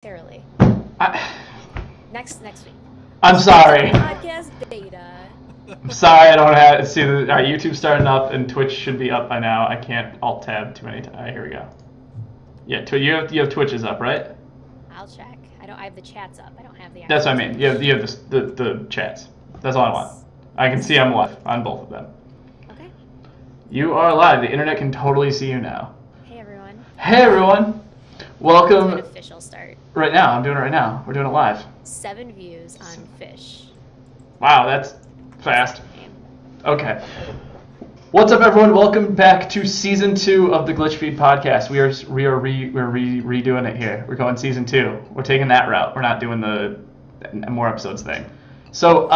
momentarily. Next week. I'm sorry. Podcast beta. I'm sorry, I don't have. See, all right, YouTube's starting up, and Twitch should be up by now. I can't alt tab too many times. All right, here we go. Yeah, you have Twitches up, right? I'll check. I have the chats up. I don't have the. That's what I mean. You have the chats. That's all I want. I can see I'm live on both of them. Okay. You are live. The internet can totally see you now. Hey everyone. Hey everyone. Welcome. An official start. Right now, I'm doing it right now. We're doing it live. 7 views on Fish. Wow, that's fast. Okay. What's up, everyone? Welcome back to season 2 of the GlitchFeed podcast. We're redoing it here. We're going season 2. We're taking that route. We're not doing the more episodes thing. So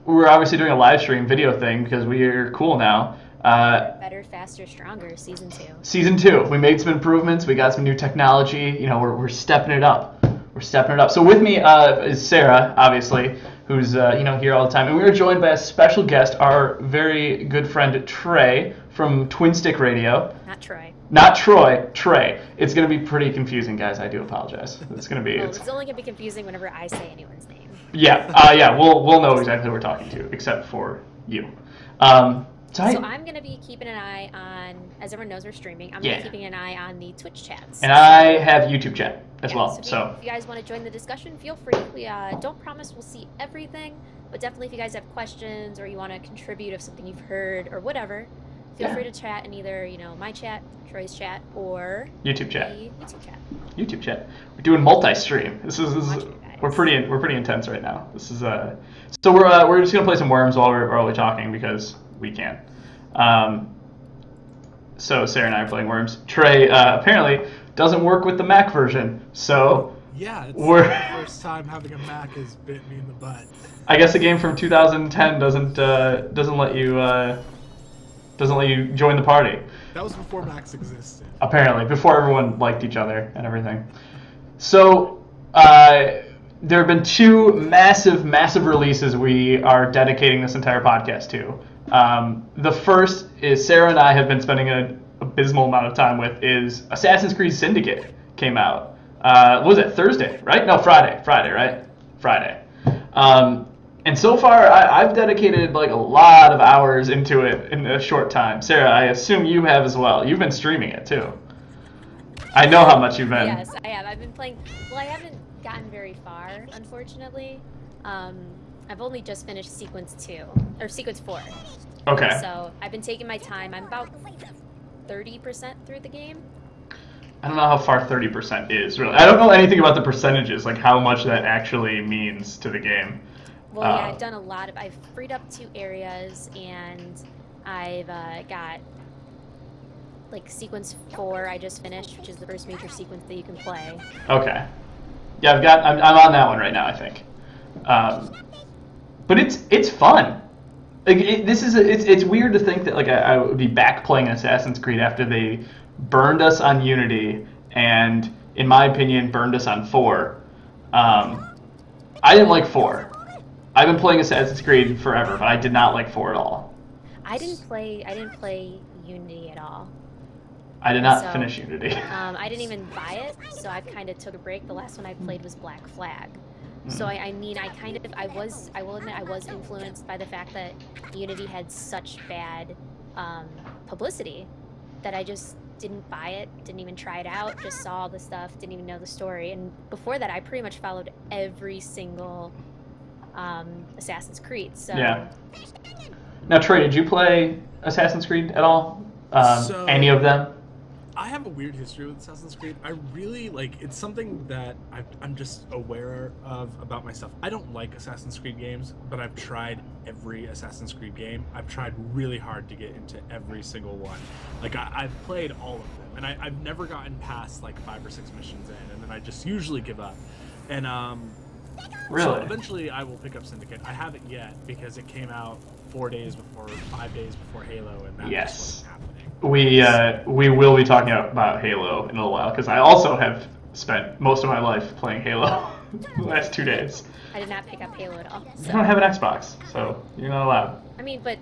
we're obviously doing a live stream video thing because we're cool now. Better, faster, stronger. Season 2. Season 2. We made some improvements. We got some new technology. You know, we're stepping it up. We're stepping it up. So with me is Sarah, obviously, who's here all the time, and we are joined by a special guest, our very good friend Trey from Twin Stick Radio. Not Troy. Not Troy. Trey. It's gonna be pretty confusing, guys. I do apologize. It's gonna be. Well, it's only gonna be confusing whenever I say anyone's name. Yeah. We'll know exactly who we're talking to, except for you. So I'm going to be keeping an eye on, as everyone knows we're streaming, I'm going to be keeping an eye on the Twitch chats. And I have YouTube chat as well. So if you guys want to join the discussion, feel free. We don't promise we'll see everything, but definitely if you guys have questions or you want to contribute of something you've heard or whatever, feel free to chat in either, my chat, Troy's chat, or YouTube chat. YouTube chat. YouTube chat. We're doing multi-stream. This is we're pretty intense right now. This is so we're just gonna play some Worms while we're talking because we can. So Sarah and I are playing Worms. Trey apparently doesn't work with the Mac version, so yeah, it's the first time having a Mac has bit me in the butt. I guess a game from 2010 doesn't let you join the party. That was before Macs existed. Apparently, before everyone liked each other and everything. So there have been 2 massive releases we are dedicating this entire podcast to. The first is Sarah and I have been spending an abysmal amount of time with is Assassin's Creed Syndicate came out. What was it, Thursday, right? No, Friday, right? Friday. And so far, I've dedicated like a lot of hours into it in a short time. Sarah, I assume you have as well. You've been streaming it too. I know how much you've been. Yes, I have. I've been playing. Well, I haven't gotten very far, unfortunately. I've only just finished Sequence 4. Okay. So I've been taking my time. I'm about 30% through the game. I don't know how far 30% is, really. I don't know anything about the percentages, like how much that actually means to the game. Well, yeah, I've done a lot I've freed up 2 areas, and I've got, like, Sequence 4 I just finished, which is the first major sequence that you can play. Okay. Yeah, I'm on that one right now, I think. But it's fun. Like it's weird to think that like I would be back playing Assassin's Creed after they burned us on Unity and, in my opinion, burned us on 4. I didn't like 4. I've been playing Assassin's Creed forever, but I did not like 4 at all. I didn't play Unity at all. I did not finish Unity. I didn't even buy it, so I kind of took a break. The last one I played was Black Flag. So I will admit I was influenced by the fact that Unity had such bad publicity that I just didn't buy it, didn't even try it out, just saw all the stuff, didn't even know the story. And before that, I pretty much followed every single Assassin's Creed. So yeah. Now, Trey, did you play Assassin's Creed at all? Any of them? I have a weird history with Assassin's Creed. I really it's something that I'm just aware of about myself. I don't like Assassin's Creed games, but I've tried every Assassin's Creed game. I've tried really hard to get into every single one. Like I've played all of them, and I've never gotten past like 5 or 6 missions in, and then I just usually give up. And really? So eventually I will pick up Syndicate. I haven't yet because it came out 5 days before Halo, and that just wasn't happening. We will be talking about Halo in a little while because I also have spent most of my life playing Halo the last 2 days. I did not pick up Halo at all. So. You don't have an Xbox, so you're not allowed. I mean, but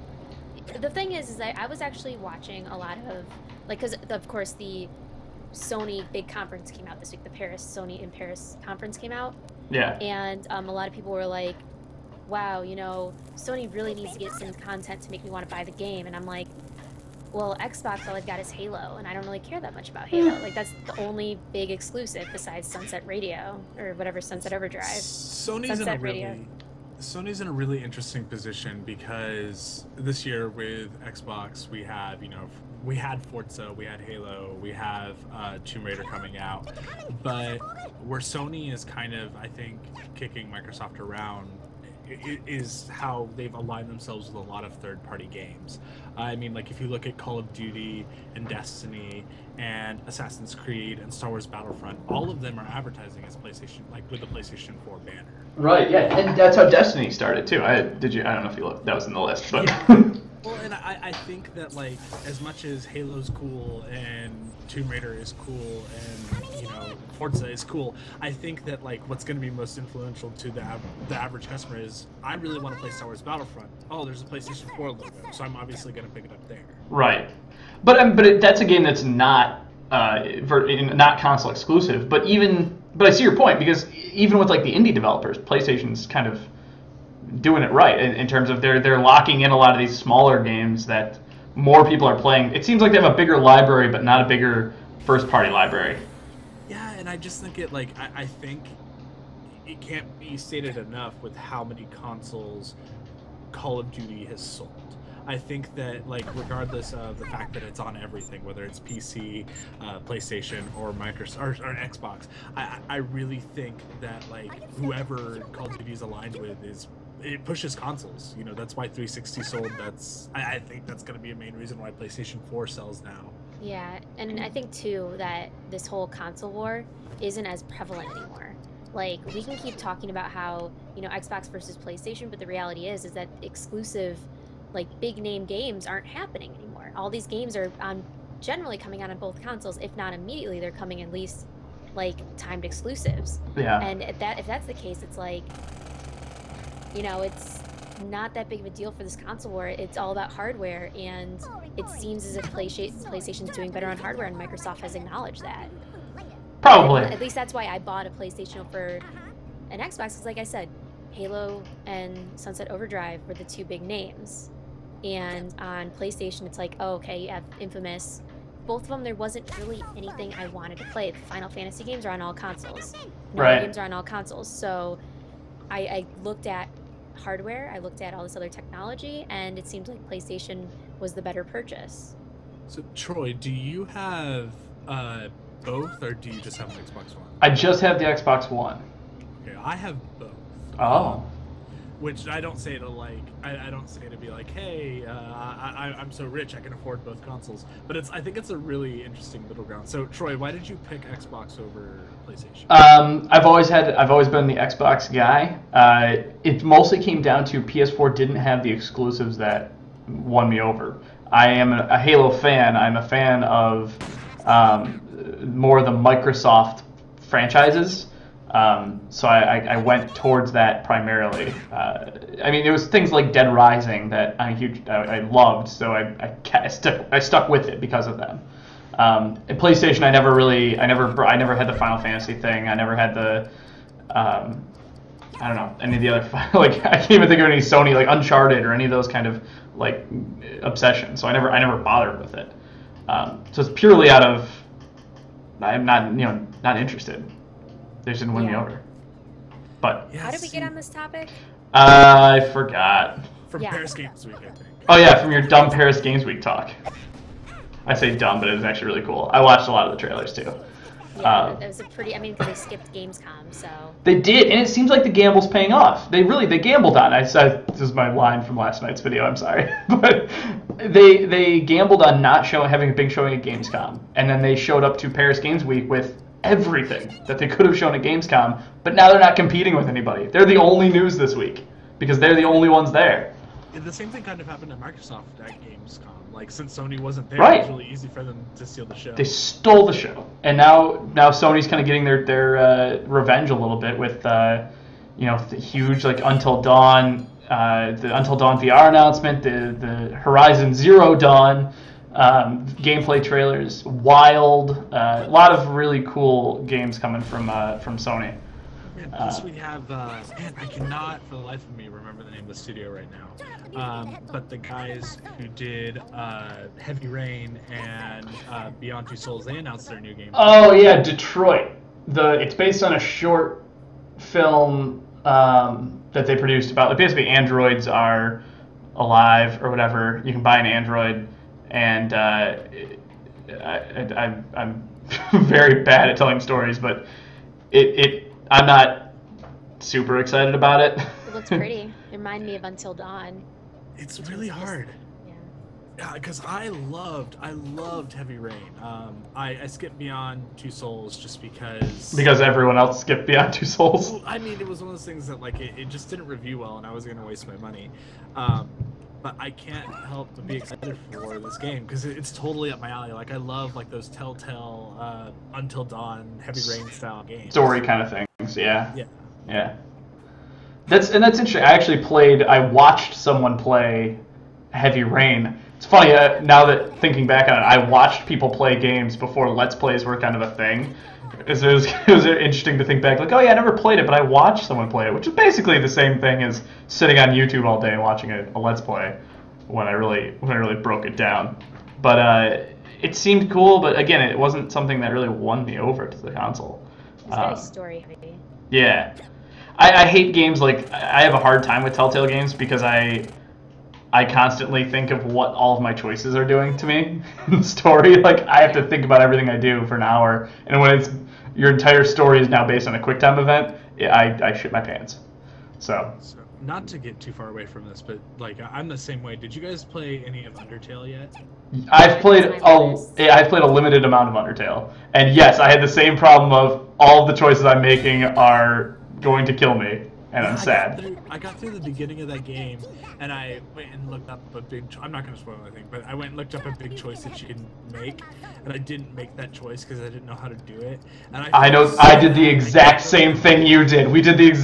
the thing is that I was actually watching a lot of, like, because of course the Sony big conference came out this week. The Sony in Paris conference came out. Yeah. And a lot of people were like, wow, Sony really needs to get some content to make me want to buy the game. And I'm like, well, Xbox, all I've got is Halo, and I don't really care that much about Halo. Like, that's the only big exclusive besides Sunset Radio, or whatever, Sunset Overdrive. Sony's in a really interesting position because this year with Xbox, we have, we had Forza, we had Halo, we have Tomb Raider coming out, but where Sony is kind of, I think, kicking Microsoft around is how they've aligned themselves with a lot of third-party games. I mean, like, if you look at Call of Duty and Destiny and Assassin's Creed and Star Wars Battlefront, all of them are advertising as PlayStation, like with the PlayStation 4 banner. Right, yeah, and that's how Destiny started too. I don't know if you looked, that was in the list, but yeah. Well, and I think that, like, as much as Halo's cool and Tomb Raider is cool and, Forza is cool, I think that, like, what's going to be most influential to the average customer is, I really want to play Star Wars Battlefront. Oh, there's a PlayStation 4 logo, so I'm obviously going to pick it up there. Right. But that's a game that's not not console exclusive, but I see your point, because even with, like, the indie developers, PlayStation's kind of doing it right in terms of they're locking in a lot of these smaller games that more people are playing. It seems like they have a bigger library, but not a bigger first-party library. Yeah, and I just think I think it can't be stated enough with how many consoles Call of Duty has sold. I think that, like, regardless of the fact that it's on everything, whether it's PC, PlayStation, or Microsoft or Xbox, I really think that, like, whoever Call of Duty is aligned with it pushes consoles. That's why 360 sold. I think that's going to be a main reason why PlayStation 4 sells now. Yeah, and I think too that this whole console war isn't as prevalent anymore. Like, we can keep talking about how, Xbox versus PlayStation, but the reality is that exclusive, like, big name games aren't happening anymore. All these games are generally coming out on both consoles. If not immediately, they're coming at least, like, timed exclusives. Yeah. And if that's the case, it's like, it's not that big of a deal for this console war. It's all about hardware, and it seems as if PlayStation's doing better on hardware, and Microsoft has acknowledged that. Probably. And at least that's why I bought a PlayStation over an Xbox, because, like I said, Halo and Sunset Overdrive were the two big names. And on PlayStation, it's like, oh, okay, you have Infamous. Both of them, there wasn't really anything I wanted to play. The Final Fantasy games are on all consoles. Right. Games are on all consoles. So I looked at hardware, I looked at all this other technology, and it seemed like PlayStation was the better purchase. So, Troy, do you have both, or do you just have an Xbox One? I just have the Xbox One. Okay, I have both. Oh. Which I don't say to, like, I don't say to be like, hey, I'm so rich I can afford both consoles. But I think it's a really interesting middle ground. So, Troy, why did you pick Xbox over PlayStation? I've always been the Xbox guy. It mostly came down to PS4 didn't have the exclusives that won me over. I am a Halo fan. I'm a fan of more of the Microsoft franchises. So I went towards that primarily. I mean, it was things like Dead Rising that I loved, so I stuck with it because of them. At PlayStation, I never had the Final Fantasy thing. I never had the I don't know, any of the other like, I can't even think of any Sony, like Uncharted or any of those kind of, like, obsessions. So I never bothered with it. So it's purely out of, I'm not interested. They just didn't win me over. But how did we get on this topic? I forgot. From Paris Games Week, I think. Oh yeah, from your dumb Paris Games Week talk. I say dumb, but it was actually really cool. I watched a lot of the trailers too. Yeah, that was a pretty. I mean, because they skipped Gamescom, so. They did, and it seems like the gamble's paying off. They gambled on. I said, this is my line from last night's video. I'm sorry, but they gambled on not having a big showing at Gamescom, and then they showed up to Paris Games Week with everything that they could have shown at Gamescom, but now they're not competing with anybody. They're the only news this week because they're the only ones there. Yeah, the same thing kind of happened at Microsoft at Gamescom. Like, since Sony wasn't there, right, it was really easy for them to steal the show. They stole the show, and now Sony's kind of getting their revenge a little bit with the huge, like, Until Dawn, the Until Dawn VR announcement, the Horizon Zero Dawn gameplay trailers, wild, a lot of really cool games coming from Sony. And plus we have, man, I cannot for the life of me remember the name of the studio right now. But the guys who did Heavy Rain and Beyond Two Souls, they announced their new game. Oh yeah, Detroit. It's based on a short film that they produced about basically androids are alive or whatever. You can buy an android, and I'm very bad at telling stories, but I'm not super excited about it. It looks pretty. It reminded me of Until Dawn. It's really hard. Yeah, because I loved Heavy Rain. I skipped Beyond Two Souls just because everyone else skipped Beyond Two Souls. Well, I mean, it was one of those things that like it just didn't review well, and I was going to waste my money. But I can't help but be excited for this game because it's totally up my alley. Like I love like those Telltale Until Dawn Heavy Rain style games. Story kind of things, yeah. Yeah. That's interesting. I watched someone play Heavy Rain. It's funny, now that thinking back on it, I watched people play games before Let's Plays were kind of a thing. It was interesting to think back, like, oh yeah, I never played it, but I watched someone play it, which is basically the same thing as sitting on YouTube all day and watching a Let's Play when I really broke it down. But it seemed cool, but again, it wasn't something that really won me over to the console. It's very story heavy. Yeah. I hate games like, I have a hard time with Telltale games because I constantly think of what all of my choices are doing to me in the story. Like, I have to think about everything I do for an hour, and when your entire story is now based on a QuickTime event, I shit my pants. So, not to get too far away from this, but like I'm the same way. Did you guys play any of Undertale yet? I've played a limited amount of Undertale, and yes, I had the same problem of all of the choices I'm making are going to kill me. And I'm sad. I got through the beginning of that game, and I went and looked up a big. I'm not going to spoil anything, but I went and looked up a big choice that you can make, and I didn't make that choice because I didn't know how to do it. And I did the exact same thing you did.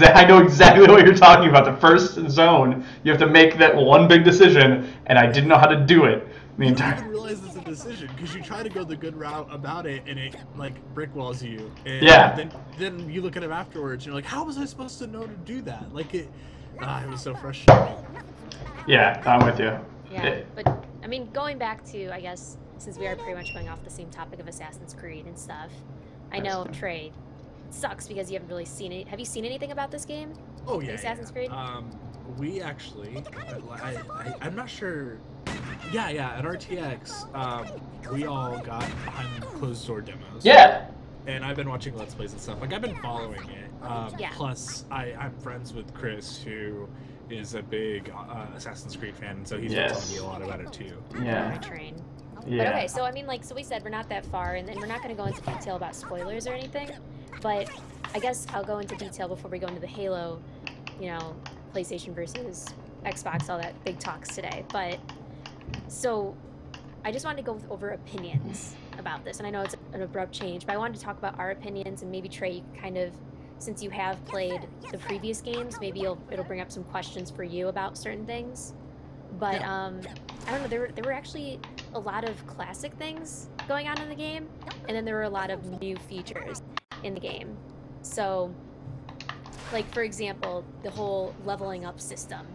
I know exactly what you're talking about. The first zone, you have to make that one big decision, and I didn't know how to do it. You don't even realize it's a decision because you try to go the good route about it, and it like brick walls you. And yeah. Then you look at it afterwards, and you're like, how was I supposed to know to do that? Like it was so frustrating. Yeah, I'm with you. Yeah, but I mean, going back to, I guess, since we are pretty much going off the same topic of Assassin's Creed and stuff, I know, Trey, it sucks because you haven't really seen it. Have you seen anything about this game? Oh yeah. Assassin's Creed. We actually, I'm not sure. Yeah, at RTX, we all got behind closed door demos. Yeah. And I've been watching Let's Plays and stuff. Like, I've been following it. Plus, I'm friends with Chris, who is a big Assassin's Creed fan, and so he's been telling me a lot about it, too. Yeah. Train. Yeah. But okay, so I mean, like, so we said we're not that far, and we're not going to go into detail about spoilers or anything, but I guess I'll go into detail before we go into the Halo, PlayStation versus Xbox, all that big talks today. But so I just wanted to go over opinions about this, and I know it's an abrupt change, but I wanted to talk about our opinions, and maybe Trey, you kind of, since you have played the previous games, maybe it'll bring up some questions for you about certain things. But I don't know, there were actually a lot of classic things going on in the game, and then there were a lot of new features in the game. So, like, for example, the whole leveling up system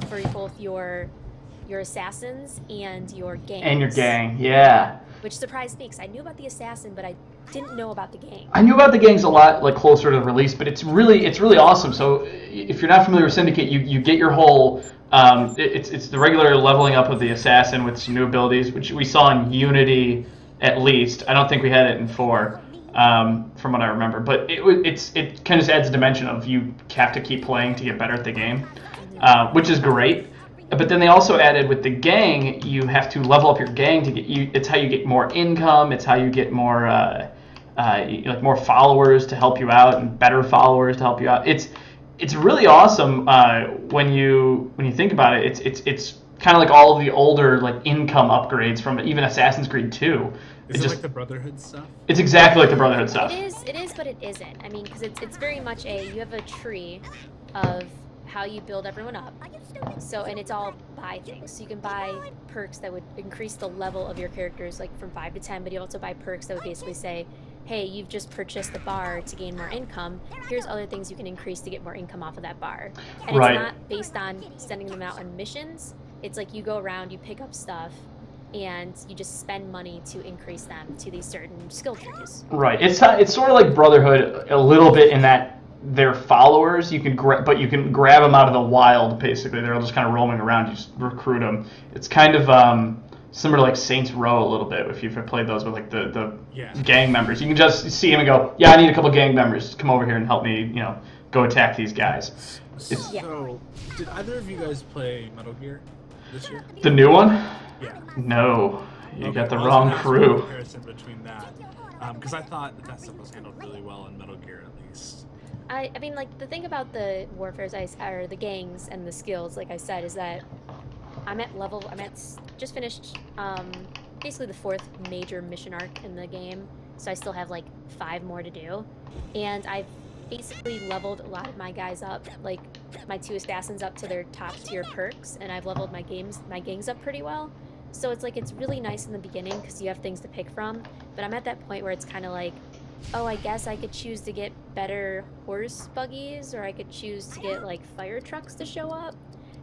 for both your assassins and your gangs. And your gang, yeah. Which surprised me, because I knew about the assassin, but I didn't know about the gang. I knew about the gangs a lot, like, closer to the release, but it's really awesome. So if you're not familiar with Syndicate, you get your whole it's the regular leveling up of the assassin with some new abilities, which we saw in Unity at least. I don't think we had it in 4, from what I remember. But it kind of adds a dimension of you have to keep playing to get better at the game, which is great. But then they also added with the gang, you have to level up your gang to get you. It's how you get more income. It's how you get more more followers to help you out, and better followers to help you out. It's really awesome when you think about it. It's kind of like all of the older like income upgrades from even Assassin's Creed 2. Is it like the Brotherhood stuff? It's exactly like the Brotherhood stuff. It is, but it isn't. I mean, because it's very much you have a tree of how you build everyone up. So, and it's all buy things. So you can buy perks that would increase the level of your characters, like from 5 to 10, but you also buy perks that would basically say, hey, you've just purchased the bar to gain more income. Here's other things you can increase to get more income off of that bar. And Right. it's not based on sending them out on missions. It's like you go around, you pick up stuff, and you just spend money to increase them to these certain skill trees. Right. It's sort of like Brotherhood a little bit in that they're followers. You can but you can grab them out of the wild. Basically, they're all just kind of roaming around. You just recruit them. It's kind of similar to like Saints Row a little bit. If you've played those with like the gang members, you can just see them and go, yeah, I need a couple gang members. Come over here and help me. Go attack these guys. So, did either of you guys play Metal Gear this year? The new one? Yeah. No, you got the I was wrong gonna ask crew. a comparison between that, because I thought that stuff was handled really well in Metal Gear, at least. I mean, like, the thing about the warfares, or the gangs and the skills, like I said, is that just finished, basically the 4th major mission arc in the game, so I still have, like, 5 more to do, and I've basically leveled a lot of my guys up, like, my 2 assassins up to their top tier perks, and I've leveled my gangs up pretty well, so it's, like, it's really nice in the beginning, because you have things to pick from, but I'm at that point where it's kind of like, oh, I guess I could choose to get better horse buggies, or I could choose to get, like, fire trucks to show up.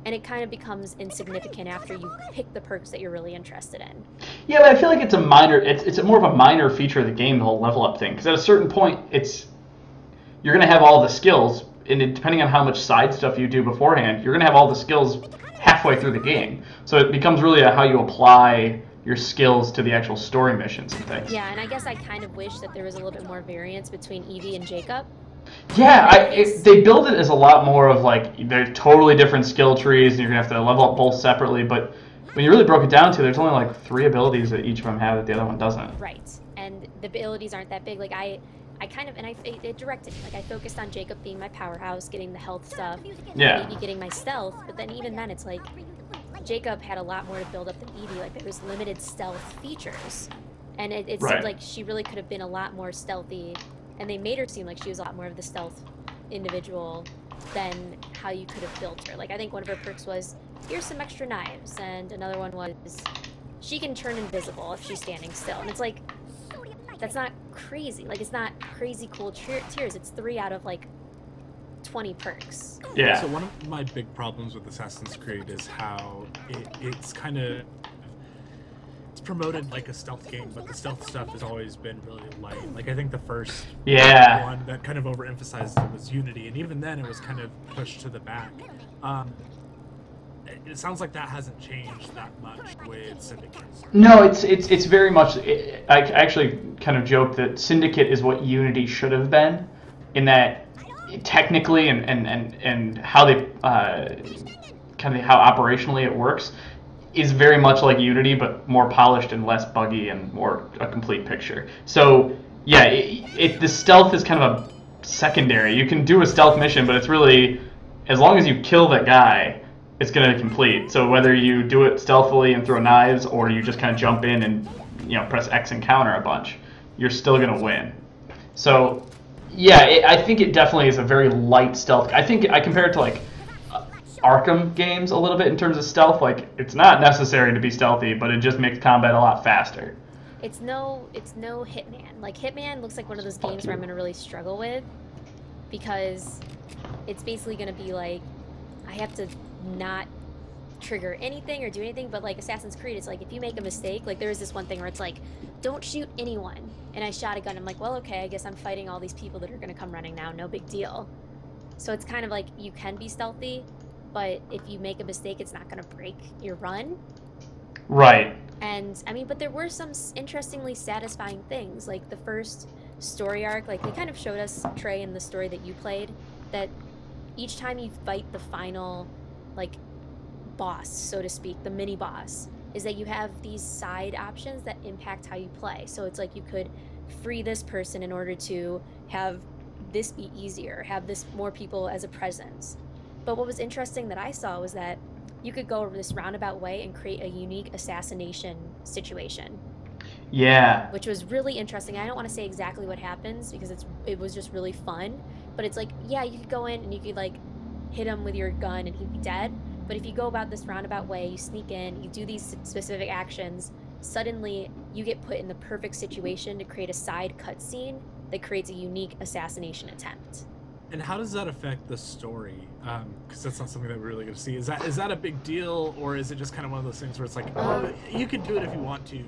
And it kind of becomes insignificant after you pick the perks that you're really interested in. Yeah, but I feel like it's more of a minor feature of the game, the whole level up thing. Because at a certain point, you're going to have all the skills, and depending on how much side stuff you do beforehand, you're going to have all the skills halfway through the game. So it becomes really how you apply your skills to the actual story missions and things. Yeah, and I guess I kind of wish that there was a little bit more variance between Evie and Jacob. Yeah, they build it as a lot more of like they're totally different skill trees, and you're gonna have to level up both separately. But when you really broke it down to, there's only like 3 abilities that each of them have that the other one doesn't. Right, and the abilities aren't that big. Like I kind of, and it directed me. Like I focused on Jacob being my powerhouse, getting the health stuff, Yeah. maybe getting my stealth. But then even then, it's like Jacob had a lot more to build up than Evie. Like there was limited stealth features, and it Right. seemed like she really could have been a lot more stealthy. And they made her seem like she was a lot more of the stealth individual than how you could have built her. Like, I think one of her perks was, here's some extra knives, and another one was, she can turn invisible if she's standing still. And it's like, that's not crazy. Like, it's not crazy cool tiers. It's 3 out of, like, 20 perks. Yeah. So one of my big problems with Assassin's Creed is how it's kind of... It's promoted like a stealth game, but the stealth stuff has always been really light. Like I think the first one that kind of overemphasized it was Unity, and even then it was kind of pushed to the back. It sounds like that hasn't changed that much with Syndicate. No, it's very much. I actually kind of joked that Syndicate is what Unity should have been, in that technically and how they kind of how operationally it works is very much like Unity, but more polished and less buggy and more a complete picture. So yeah, the stealth is kind of a secondary. You can do a stealth mission, but it's really, as long as you kill that guy, it's going to complete. So whether you do it stealthily and throw knives, or you just kind of jump in and press X and counter a bunch, you're still going to win. So yeah, I think it definitely is a very light stealth. I think I compare it to like Arkham games a little bit in terms of stealth. Like, it's not necessary to be stealthy, but it just makes combat a lot faster. It's no Hitman. Like, Hitman looks like one of those games where I'm gonna really struggle with, because it's basically gonna be like, I have to not trigger anything or do anything, but like Assassin's Creed, it's like, if you make a mistake, like there was this one thing where it's like, don't shoot anyone, and I shot a gun, I'm like, well, okay, I guess I'm fighting all these people that are gonna come running now, no big deal. So it's kind of like, you can be stealthy, but if you make a mistake, it's not going to break your run. Right. And, I mean, but there were some interestingly satisfying things. Like, the first story arc, like, they kind of showed us, Trey, in the story that you played, that each time you fight the final, like, boss, so to speak, the mini-boss, is that you have these side options that impact how you play. So it's like you could free this person in order to have this be easier, have this more people as a presence. But what was interesting that I saw was that you could go over this roundabout way and create a unique assassination situation. Yeah. Which was really interesting. I don't want to say exactly what happens because it was just really fun. But it's like, yeah, you could go in and you could like hit him with your gun and he'd be dead. But if you go about this roundabout way, you sneak in, you do these specific actions, suddenly you get put in the perfect situation to create a side cutscene that creates a unique assassination attempt. And how does that affect the story? Because that's not something that we're really going to see. Is that a big deal, or is it just kind of one of those things where it's like, oh, you can do it if you want to?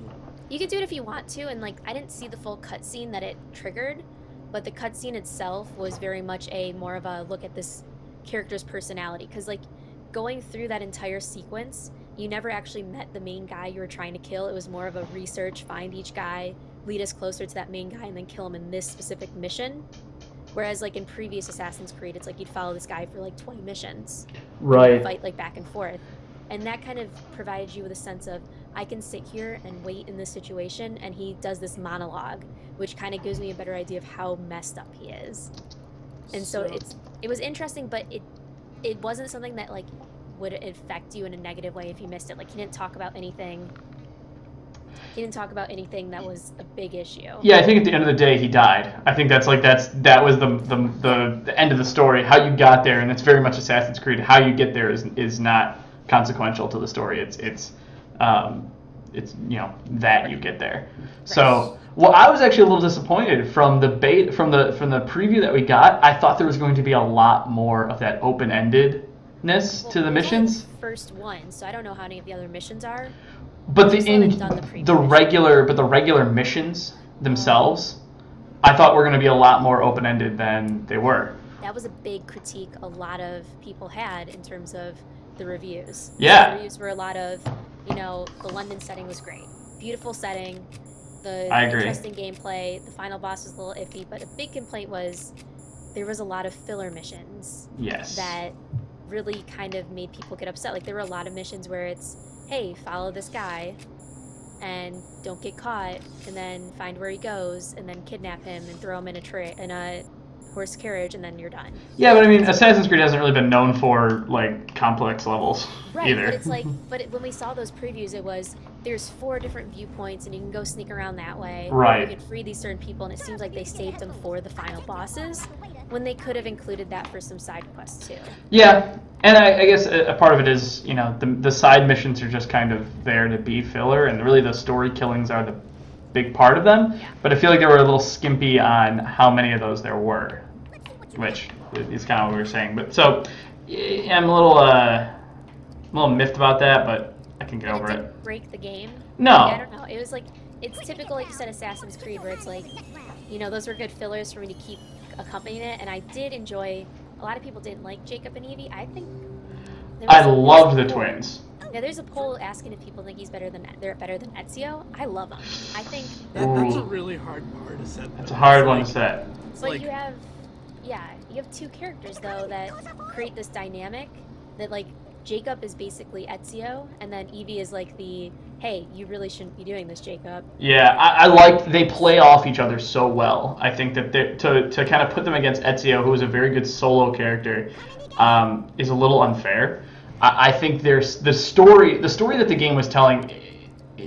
You can do it if you want to, and like I didn't see the full cutscene that it triggered, but the cutscene itself was very much more of a look at this character's personality. Because like going through that entire sequence, you never actually met the main guy you were trying to kill. It was more of a research, find each guy, lead us closer to that main guy, and then kill him in this specific mission. Whereas, like, in previous Assassin's Creed, it's like you'd follow this guy for, like, 20 missions. Right. And you'd fight, like, back and forth. And that kind of provided you with a sense of, I can sit here and wait in this situation, and he does this monologue, which kind of gives me a better idea of how messed up he is. And so it was interesting, but it wasn't something that, like, would affect you in a negative way if you missed it. Like, he didn't talk about anything that was a big issue. Yeah, I think at the end of the day he died. I think that was the end of the story. How you got there, and it's very much Assassin's Creed. How you get there is not consequential to the story. It's that you get there. Right. So, well, I was actually a little disappointed from the preview that we got. I thought there was going to be a lot more of that open-endedness to the missions. The first one, so I don't know how any of the other missions are. But the regular missions themselves, I thought were going to be a lot more open-ended than they were. That was a big critique a lot of people had in terms of the reviews. Yeah. The reviews were a lot of, the London setting was great. Beautiful setting, I agree. Interesting gameplay, the final boss was a little iffy, but a big complaint was there was a lot of filler missions. Yes. That really kind of made people get upset. Like, there were a lot of missions where it's, hey, follow this guy and don't get caught, and then find where he goes, and then kidnap him and throw him in a horse carriage, and then you're done. Yeah, but I mean, Assassin's Creed hasn't really been known for, like, complex levels either. But it's like, when we saw those previews, it was, there's 4 different viewpoints, and you can go sneak around that way. Right. You can free these certain people, and it seems like they saved them for the final bosses, when they could have included that for some side quests, too. Yeah, and I guess a part of it is, the side missions are just kind of there to be filler, and really the story killings are the big part of them. Yeah. But I feel like they were a little skimpy on how many of those there were, which is kind of what we were saying. But so I'm a little miffed about that, but I can get over it. Didn't break the game. No. I don't know. It was like, it's typical, like you said, Assassin's Creed, where it's like, those were good fillers for me to keep accompanying it, and I did enjoy. A lot of people didn't like Jacob and Evie. I think I loved the twins. Yeah, there's a poll asking if people think they're better than Ezio. I love them. I think that's a really hard bar to set. That's a hard one to set. But you have 2 characters though that create this dynamic that, like, Jacob is basically Ezio, and then Evie is like hey, you really shouldn't be doing this, Jacob. Yeah, I like they play off each other so well. I think that to kind of put them against Ezio, who is a very good solo character, is a little unfair. I think there's the story that the game was telling,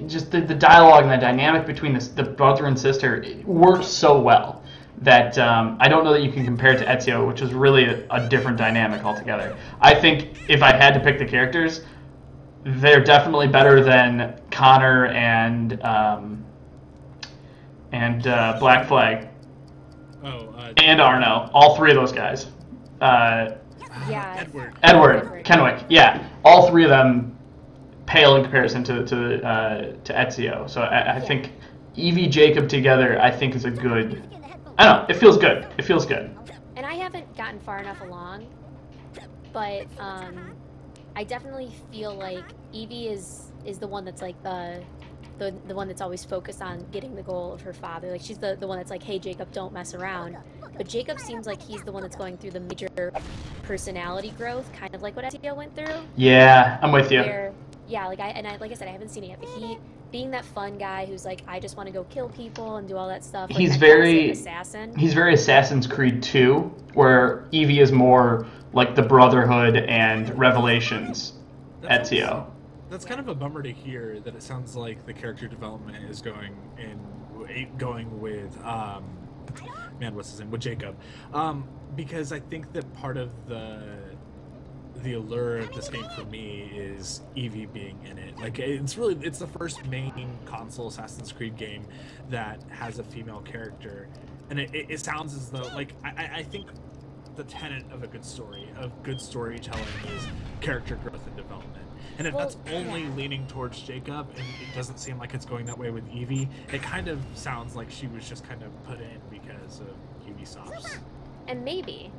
just the dialogue and the dynamic between the brother and sister, it works so well that I don't know that you can compare it to Ezio, which is really a different dynamic altogether. I think if I had to pick the characters, they're definitely better than Connor and Black Flag. And Arno, all 3 of those guys. Edward Kenwick. Yeah, all 3 of them pale in comparison to Ezio. So I think Evie, Jacob together, I think is a good. I don't know. It feels good. It feels good. And I haven't gotten far enough along, but I definitely feel like Evie is the one that's like the one that's always focused on getting the goal of her father. Like, she's the one that's like, hey, Jacob, don't mess around. But Jacob seems like he's the one that's going through the major personality growth, kind of like what Ezio went through. Yeah, I'm with you. Like I said, I haven't seen it yet, but he being that fun guy who's like, I just want to go kill people and do all that stuff. Like, he's very assassin. He's very Assassin's Creed 2, where Evie is more like the Brotherhood and Revelations Ezio. That's kind of a bummer to hear that it sounds like the character development is going with what's his name, with Jacob, because I think that part of the the allure of this game for me is Evie being in it. Like, it's the first main console Assassin's Creed game that has a female character, and it sounds as though, like, I think the tenet of a good story, of good storytelling, is character growth and development. And if that's only leaning towards Jacob, and it doesn't seem like it's going that way with Evie, it kind of sounds like she was just kind of put in because of Ubisoft's. And maybe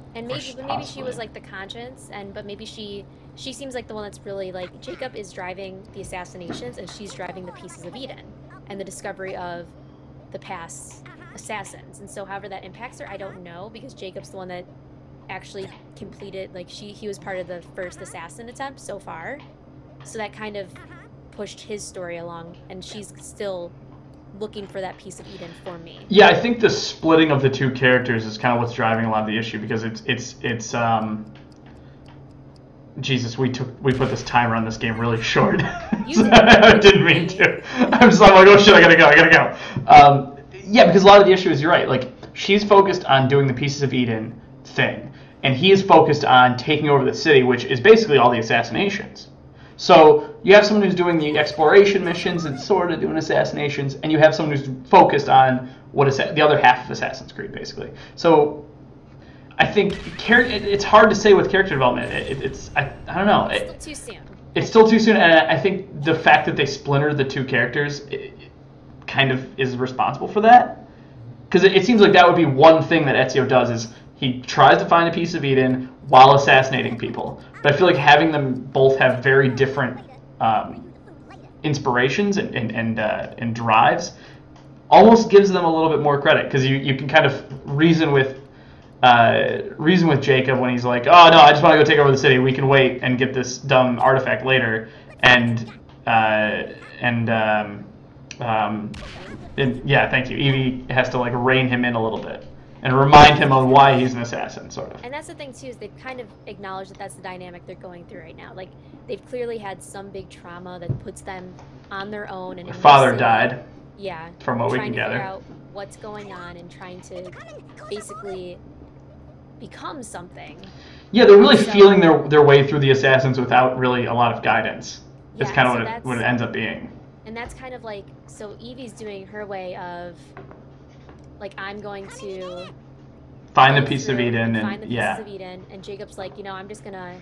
she was like the conscience, but maybe she seems like the one that's really like, Jacob is driving the assassinations, and she's driving the pieces of Eden and the discovery of the past assassins. And so however that impacts her, I don't know, because Jacob's the one that actually completed, like, he was part of the first assassin attempt so far. So that kind of pushed his story along, and she's still looking for that piece of Eden for me. Yeah, I think the splitting of the two characters is kind of what's driving a lot of the issue, because it's Jesus, we put this timer on this game really short. I didn't mean to. I'm just like, oh shit, I gotta go. Yeah, because a lot of the issue is, you're right, like, she's focused on doing the pieces of Eden thing, and he is focused on taking over the city, which is basically all the assassinations. So you have someone who's doing the exploration missions and sort of doing assassinations, and you have someone who's focused on what is the other half of Assassin's Creed, basically. So I think it's hard to say with character development. I don't know. It's still too soon. It's still too soon, and I think the fact that they splintered the two characters kind of is responsible for that. Because it seems like that would be one thing that Ezio does, is he tries to find a piece of Eden while assassinating people. But I feel like having them both have very different inspirations and drives almost gives them a little bit more credit, because you can kind of reason with Jacob when he's like, oh no, I just want to go take over the city. We can wait and get this dumb artifact later. And yeah, thank you. Evie has to like rein him in a little bit and remind him on why he's an assassin, sort of. And that's the thing too, is they've kind of acknowledged that that's the dynamic they're going through right now. Like, they've clearly had some big trauma that puts them on their own. And my father died. Yeah. From what we can gather. Trying to figure out what's going on and trying to basically become something. Yeah, they're really feeling their way through the assassins without really a lot of guidance. It's kind of what it ends up being. And that's kind of like, so Evie's doing her way of, like, I'm going to find the piece of Eden, and Jacob's like, I'm just gonna.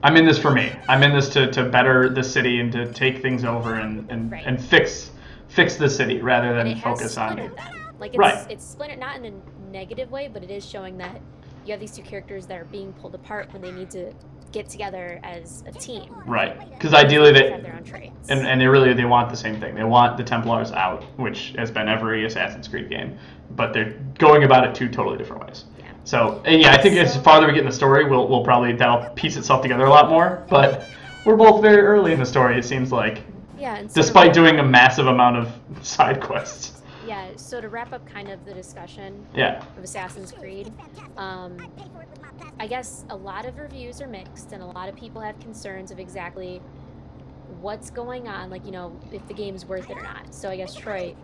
I'm in this for me. I'm in this to better the city and to take things over and fix the city rather than focus on it. Like, it's splintered, not in a negative way, but it is showing that you have these two characters that are being pulled apart when they need to get together as a team. Right, because ideally they have their own traits. And they want the same thing. They want the Templars out, which has been every Assassin's Creed game, but they're going about it two totally different ways. Yeah. So, and yeah, I think as farther we get in the story, we'll probably, that'll piece itself together a lot more. But we're both very early in the story, it seems like. Yeah. And despite doing a massive amount of side quests. Yeah, so to wrap up kind of the discussion of Assassin's Creed, I guess a lot of reviews are mixed, and a lot of people have concerns of exactly what's going on, like, if the game's worth it or not. So I guess, Troy,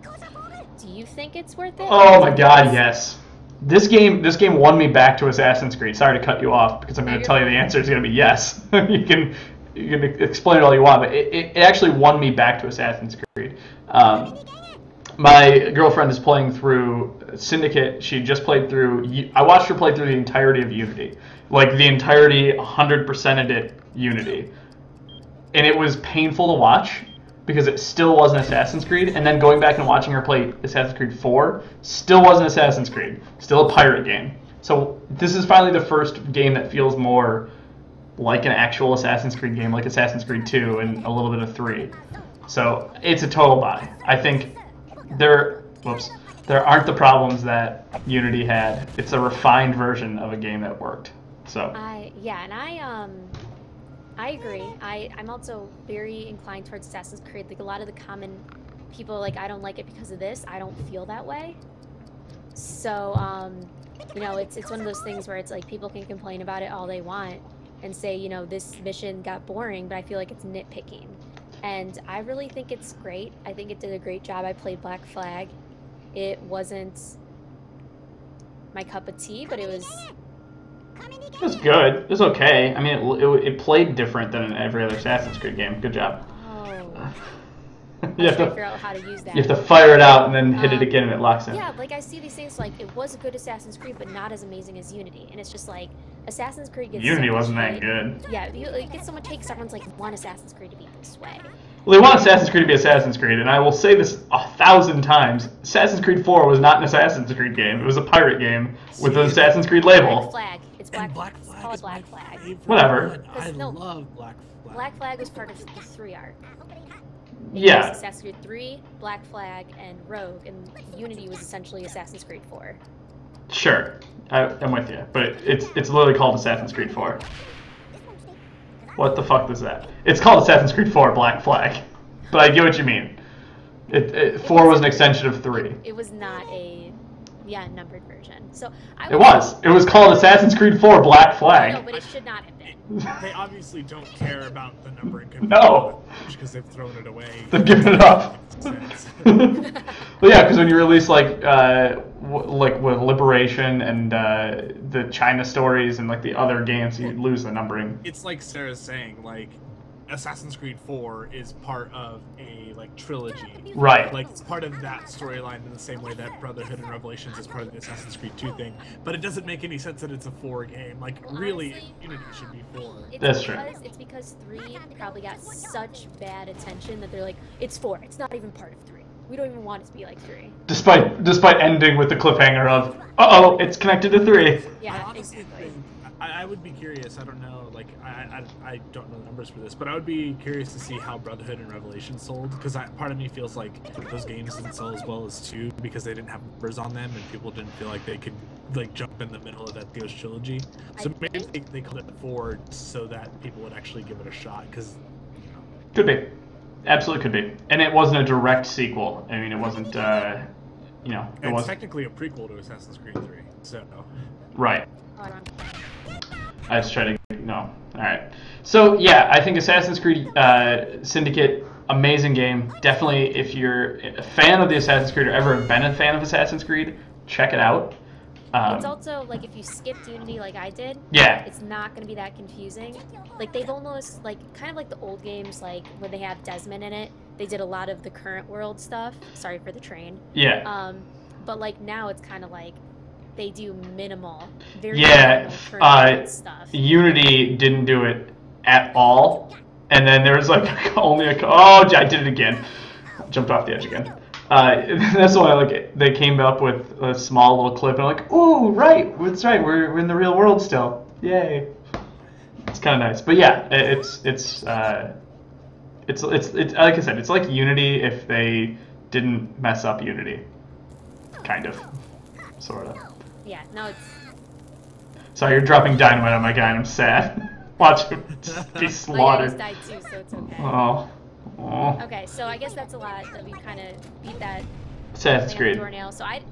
do you think it's worth it? Oh my god, yes. This game won me back to Assassin's Creed. Sorry to cut you off, because I'm going to tell you the answer is going to be yes. You can explain it all you want, but it actually won me back to Assassin's Creed. My girlfriend is playing through Syndicate. She just played through. I watched her play through the entirety of Unity, like the entirety, 100%ed it Unity, and it was painful to watch because it still wasn't Assassin's Creed. And then going back and watching her play Assassin's Creed 4, still wasn't Assassin's Creed, still a pirate game. So this is finally the first game that feels more like an actual Assassin's Creed game, like Assassin's Creed 2 and a little bit of 3. So it's a total buy. I think. There aren't the problems that Unity had. It's a refined version of a game that worked. So I agree. I'm also very inclined towards Assassin's Creed. Like, a lot of the common people, like, I don't like it because of this. I don't feel that way. So it's one of those things where it's like, people can complain about it all they want and say, this mission got boring, but I feel like it's nitpicking. And I really think it's great. I think it did a great job. I played Black Flag. It wasn't my cup of tea, but it was It was good. It was okay. I mean, it played different than in every other Assassin's Creed game. Good job. Oh. You have to figure out how to use that. You have to fire it out and then hit it again and it locks in. Yeah, like I see these things like it was a good Assassin's Creed, but not as amazing as Unity, and it's just like Assassin's Creed gets Unity so much wasn't that hate. good. Yeah, it gets so much hate 'cause everyone's like, want Assassin's Creed to be this way. Well, they want Assassin's Creed to be Assassin's Creed, and I will say this 1,000 times. Assassin's Creed 4 was not an Assassin's Creed game. It was a pirate game with an Assassin's Creed label. Black Flag. It's Black Flag. It's called Black Flag. Whatever. I No. love Black Flag. Black Flag was part of the 3 arc. Yeah. Assassin's Creed 3, Black Flag, and Rogue, and Unity was essentially Assassin's Creed 4. Sure, I'm with you, but it's literally called Assassin's Creed 4. What the fuck is that? It's called Assassin's Creed 4 Black Flag, but I get what you mean. 4 was an extension of 3. It was not a numbered version. So It was. It was called Assassin's Creed 4 Black Flag. No, but it should not have been. They obviously don't care about the numbering convention No. because they've thrown it away. They've given it up. Since. Well, yeah, because when you release like with Liberation and the China stories and like the other games, you lose the numbering. It's like Sarah's saying, like Assassin's Creed 4 is part of a like trilogy. Right. Like it's part of that storyline in the same way that Brotherhood and Revelations is part of the Assassin's Creed 2 thing. But it doesn't make any sense that it's a 4 game. Like really, Honestly, Unity should be 4. That's true. It's because 3 probably got such bad attention that they're like, it's 4. It's not even part of 3. We don't even want it to be like 3. Despite ending with the cliffhanger of, uh-oh, it's connected to 3. Yeah, I honestly exactly. think I would be curious. I don't know. Like I don't know the numbers for this, but I would be curious to see how Brotherhood and Revelation sold because part of me feels like those games didn't sell as well as 2 because they didn't have numbers on them and people didn't feel like they could like jump in the middle of that Theos trilogy. So maybe they called it 4 so that people would actually give it a shot because Could be. Absolutely could be. And it wasn't a direct sequel. I mean, it wasn't, it it's was technically a prequel to Assassin's Creed 3. So right. Hold on. I just try to, no. Alright. So, yeah, I think Assassin's Creed Syndicate, amazing game. Definitely, if you're a fan of the Assassin's Creed or ever have been a fan of Assassin's Creed, check it out. It's also, like, if you skipped Unity like I did, Yeah. it's not going to be that confusing. Like, they've almost, like, kind of like the old games, like, when they have Desmond in it, they did a lot of the current world stuff. Sorry for the train. Yeah. But, like, now it's kind of like they do minimal, very Yeah, minimal current world stuff. Unity didn't do it at all. And then there was, like, only I did it again. Jumped off the edge again. That's why like they came up with a small little clip and I'm like, ooh, right, that's right, we're in the real world still, yay. It's kind of nice, but yeah, it's like I said, it's like Unity if they didn't mess up Unity, kind of, sort of. Yeah, no, it's... Sorry, you're dropping dynamite on my guy and I'm sad. Watch him be slaughtered. My died too, so it's okay. Oh. Okay, so I guess that's a lot that we kind of beat that Assassin's Creed. doornail. So I'm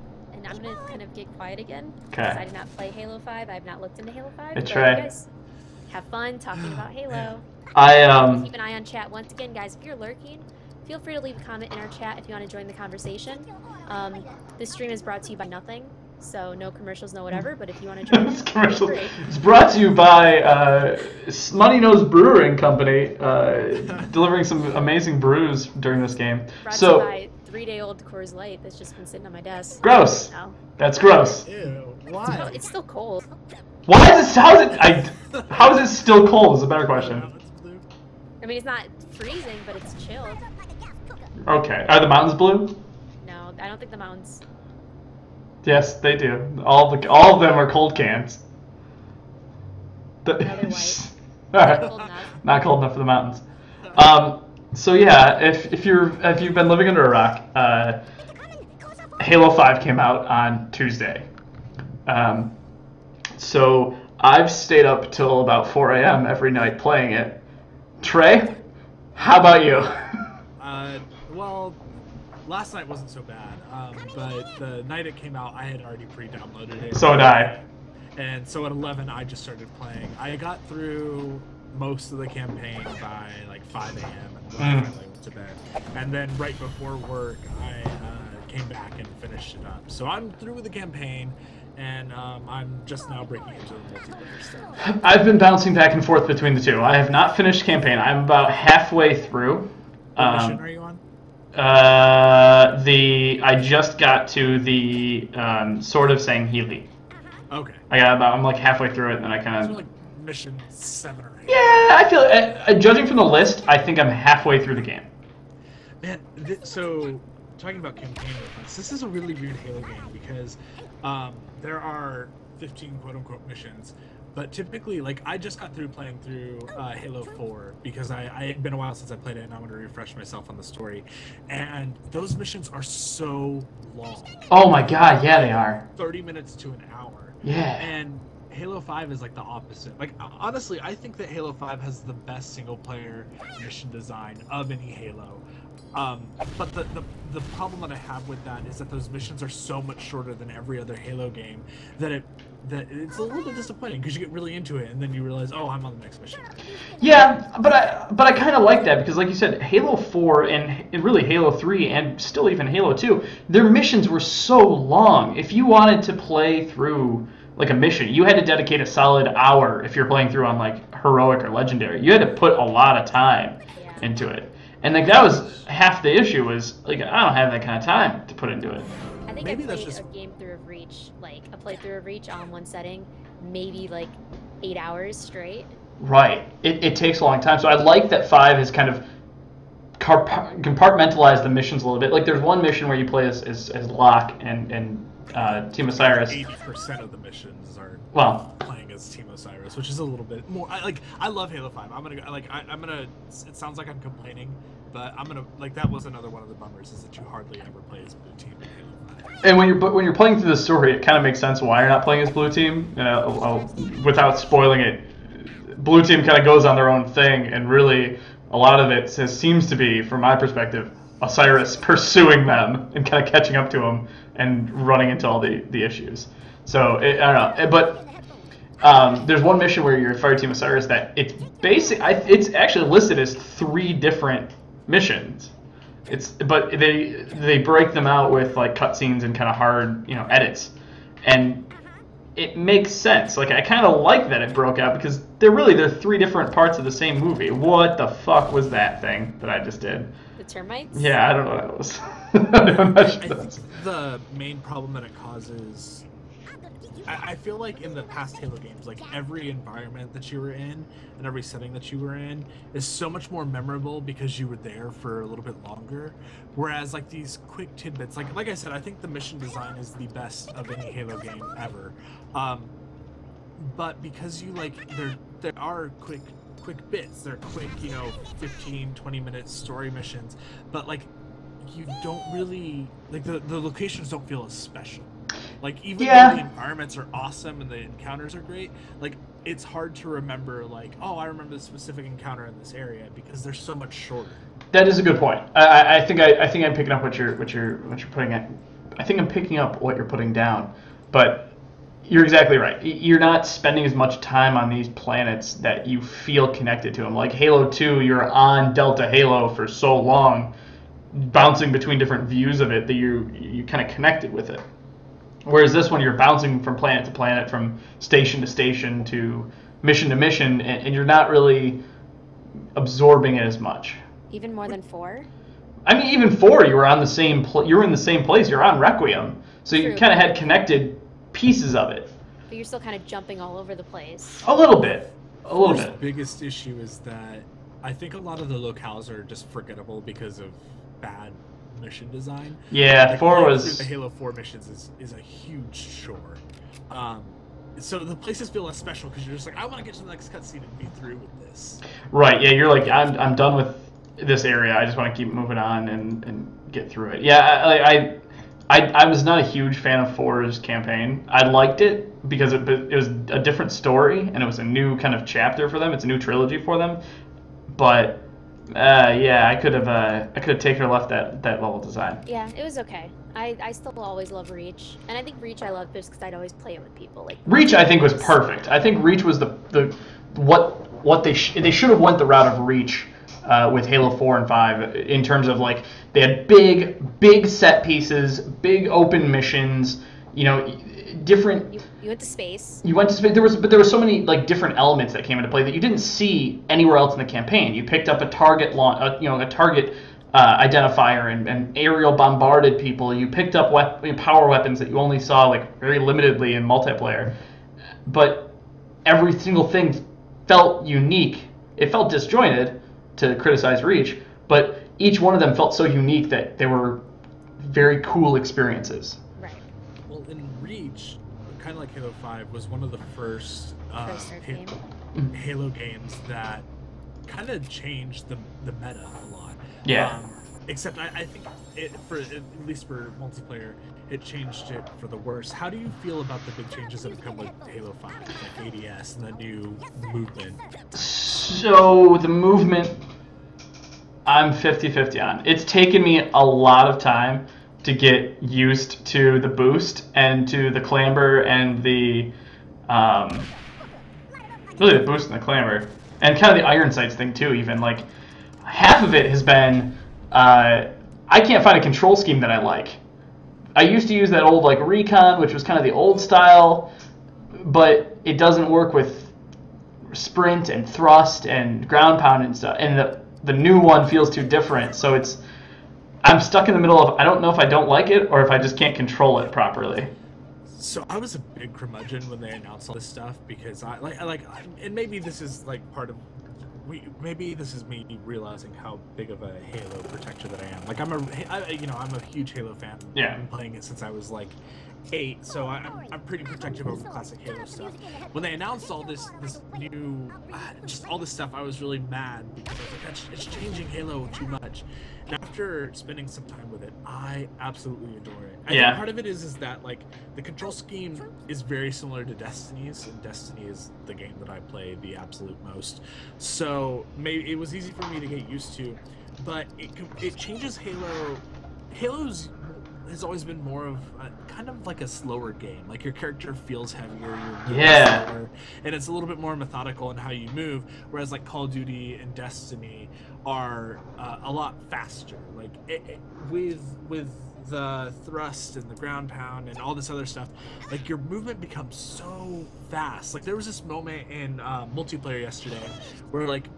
gonna kind of get quiet again. Okay. Because I did not play Halo 5. I have not looked into Halo 5. Hey, but Trey. you guys have fun talking about Halo. Keep an eye on chat. Once again, guys, if you're lurking, feel free to leave a comment in our chat if you want to join the conversation. This stream is brought to you by nothing. So no commercials, no whatever. But if you want to join, commercial. feel free. It's brought to you by Smutty Nose Brewing Company, delivering some amazing brews during this game. Brought to you by 3-day-old Coors Light that's just been sitting on my desk. Gross. No. That's gross. Ew, why? It's still cold. Why is it? How is it still cold? Is a better question. I mean, it's not freezing, but it's chilled. Okay. Are the mountains blue? No, I don't think the mountains. Yes, they do. All of them are cold cans. No, they're white. Alright. Not cold enough. Not cold enough for the mountains. So yeah, if you've been living under a rock, Halo 5 came out on Tuesday. So I've stayed up till about 4 a.m. every night playing it. Trey, how about you? Well, last night wasn't so bad, but the night it came out, I had already pre-downloaded it. So did I. And so at 11, I just started playing. I got through most of the campaign by like 5 a.m. and then I finally went to bed. And then right before work, I came back and finished it up. So I'm through with the campaign, and I'm just now breaking into the multiplayer stuff. I've been bouncing back and forth between the two. I have not finished campaign. I'm about halfway through. What mission are you on? I just got to the Sword of Sangheili. Okay. I'm like halfway through it, and then I kind So of. like mission 7 or 8. Yeah, I feel. Judging from the list, I think I'm halfway through the game. Man, so talking about campaign reference, this is a really weird Halo game because there are 15 quote-unquote missions, but typically, like, I just got through playing through Halo 4 because I had been a while since I played it, and I wanted to refresh myself on the story, and those missions are so long. Oh my god, yeah, they are. 30 minutes to an hour. Yeah. And Halo 5 is like the opposite. Like, honestly, I think that Halo 5 has the best single-player mission design of any Halo. But the problem that I have with that is that those missions are so much shorter than every other Halo game that it's a little bit disappointing because you get really into it and then you realize, oh, I'm on the next mission. Yeah, but I kind of like that because, like you said, Halo 4 and really Halo 3 and still even Halo 2, their missions were so long. If you wanted to play through like a mission, you had to dedicate a solid hour if you're playing through on like heroic or legendary. You had to put a lot of time into it. And like that was half the issue was like I don't have that kind of time to put into it. I think Maybe I that's played just- a game through of Reach, like a playthrough of Reach all in one setting, maybe like 8 hours straight. Right. It takes a long time. So I like that 5 has kind of compartmentalized the missions a little bit. Like there's one mission where you play as Locke and Team Osiris. 80% of the missions are playing as Team Osiris, which is a little bit more. I love Halo 5. It sounds like I'm complaining, but I'm gonna like that was another one of the bummers is that you hardly ever play as Blue Team in Halo 5. And when you're playing through the story, it kind of makes sense why you're not playing as Blue Team. Without spoiling it, Blue Team kind of goes on their own thing, and really a lot of it seems to be, from my perspective, Osiris pursuing them and kind of catching up to them and running into all the issues. So I don't know, but there's one mission where you're Fire Team Osiris that it's it's actually listed as 3 different missions. But they break them out with like cutscenes and kind of hard edits, and it makes sense. Like I kind of like that it broke out because they're 3 different parts of the same movie. What the fuck was that thing that I just did? The termites? Yeah, I don't know what that was. I'm not sure I that's- think the main problem that it causes, I feel like in the past Halo games, like every environment that you were in and every setting that you were in is so much more memorable because you were there for a little bit longer. Whereas like these quick tidbits, like I said, I think the mission design is the best of any Halo game ever. But because you there are quick bits, they're quick 15-20 minute story missions, but like you don't really like the locations don't feel as special. Like even though the environments are awesome and the encounters are great, like it's hard to remember like, oh, I remember this specific encounter in this area because they're so much shorter. That is a good point. I think I'm picking up what you're putting at. I think I'm picking up what you're putting down, but you're exactly right. You're not spending as much time on these planets that you feel connected to them. Like Halo 2, you're on Delta Halo for so long, bouncing between different views of it that you kind of connected with it. Whereas this one, you're bouncing from planet to planet, from station to station to mission, and you're not really absorbing it as much. Even more than 4? I mean, even 4, you were on the same. You were in the same place. You're on Requiem, so you True. kind of had connected pieces of it. But you're still kind of jumping all over the place. A little bit. The biggest issue is that I think a lot of the locales are just forgettable because of bad mission design. Yeah, Like, 4 playing was. through the Halo 4 missions is a huge chore. So the places feel less special because you're just like, I want to get to the next cutscene and be through with this. Right. Yeah, you're like, I'm done with this area. I just want to keep moving on and get through it. Yeah, I was not a huge fan of 4's campaign. I liked it because it was a different story and it was a new kind of chapter for them. It's a new trilogy for them. But I could have taken or left that level design. Yeah, it was okay. I still always love Reach, and I think Reach I love just because I'd always play it with people. Like Reach, I think, was perfect. I think Reach was what they should have went the route of Reach with Halo 4 and 5 in terms of like they had big set pieces, big open missions. different. You went to space. You went to space. But there were so many like different elements that came into play that you didn't see anywhere else in the campaign. You picked up a target a target identifier and aerial bombarded people. You picked up power weapons that you only saw like very limitedly in multiplayer. But every single thing felt unique. It felt disjointed, to criticize Reach, but each one of them felt so unique that they were very cool experiences. Right. Well, in Reach, kind of like Halo 5, was one of the first Halo games that kind of changed the meta a lot. Yeah. Except I think at least for multiplayer, it changed it for the worse. How do you feel about the big changes that have come with Halo 5, like ADS and the new movement? So the movement, I'm 50-50 on. It's taken me a lot of time to get used to the boost and to the clamber and the really the boost and the clamber and kind of the iron sights thing too. Even like half of it has been I can't find a control scheme that I like. I used to use that old like recon, which was kind of the old style, but it doesn't work with sprint and thrust and ground pound and stuff. And the new one feels too different. So I'm stuck in the middle of I don't know if I don't like it or if I just can't control it properly. So I was a big curmudgeon when they announced all this stuff because I like and maybe this is like part of maybe this is me realizing how big of a Halo protector that I am. Like I'm a huge Halo fan. Yeah. I've been playing it since I was like 8, so I'm pretty protective of classic Halo stuff. When they announced all this new, just all this stuff, I was really mad because I was like, it's changing Halo too much. And after spending some time with it, I absolutely adore it. I think part of it is that like the control scheme is very similar to Destiny's, and Destiny is the game that I play the absolute most. So maybe it was easy for me to get used to, but it changes Halo. Halo's has always been more of kind of like a slower game. Like your character feels heavier, slower, and it's a little bit more methodical in how you move. Whereas like Call of Duty and Destiny are a lot faster. Like with the thrust and the ground pound and all this other stuff, like your movement becomes so fast. Like there was this moment in multiplayer yesterday where like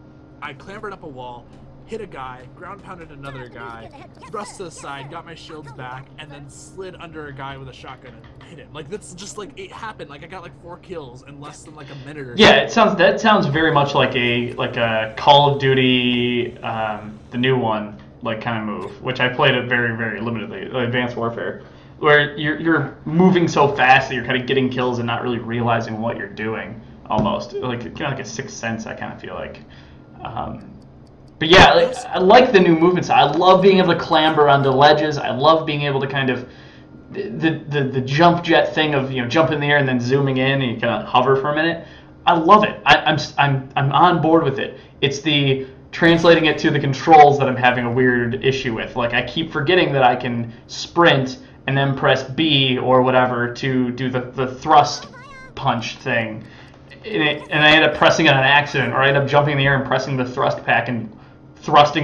I clambered up a wall, hit a guy, ground pounded another guy, thrust to the side, got my shields back, and then slid under a guy with a shotgun and hit him. Like that's just like it happened. Like I got like 4 kills in less than like a minute or so. Yeah, that sounds very much like a Call of Duty, the new one, like kind of move, which I played it very, very limitedly, Advanced Warfare, where you're moving so fast that you're kind of getting kills and not really realizing what you're doing. Almost like kind of like a sixth sense. I kind of feel like. But yeah, I like the new movements. I love being able to clamber onto ledges. I love being able to kind of the jump jet thing of jump in the air and then zooming in and you kind of hover for a minute. I love it. I'm on board with it. It's the translating it to the controls that I'm having a weird issue with. Like I keep forgetting that I can sprint and then press B or whatever to do the thrust punch thing. And I end up pressing it on accident, or I end up jumping in the air and pressing the thrust pack and thrust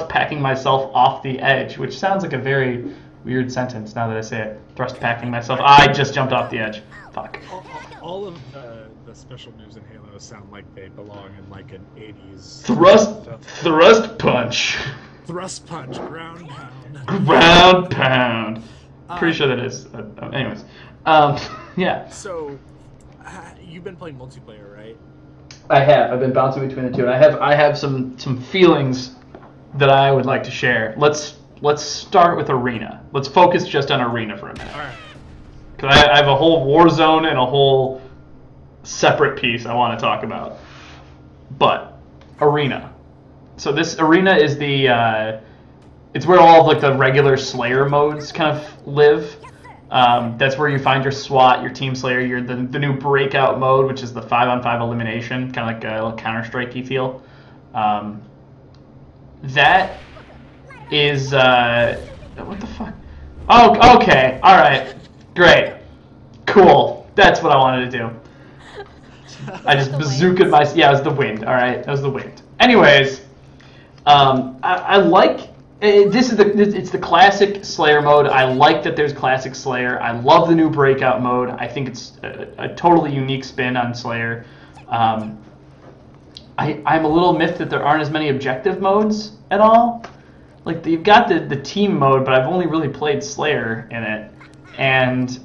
packing myself off the edge, which sounds like a very weird sentence now that I say it. Thrust packing myself. I just jumped off the edge. Fuck. All of the special moves in Halo sound like they belong in like an 80s thrust punch. Thrust punch, ground pound. Ground pound. Pretty sure that is. Anyways, yeah. So, you've been playing multiplayer, right? I have. I've been bouncing between the two, and I have some feelings that I would like to share. Let's start with Arena. Let's focus just on Arena for a minute. All right. Because I have a whole Warzone and a whole separate piece I want to talk about. But Arena. So this Arena is it's where all of like the regular Slayer modes kind of live. That's where you find your SWAT, your Team Slayer, the new Breakout mode, which is the 5-on-5 elimination, kind of like a little Counter-Strike-y feel. That is what the fuck? Oh, okay, all right, great, cool. That's what I wanted to do. I just bazookaed it was the wind. All right, that was the wind. Anyways, I like It's the classic Slayer mode. I like that there's classic Slayer. I love the new Breakout mode. I think it's a totally unique spin on Slayer. I'm a little miffed that there aren't as many objective modes at all. Like, you've got the team mode, but I've only really played Slayer in it. And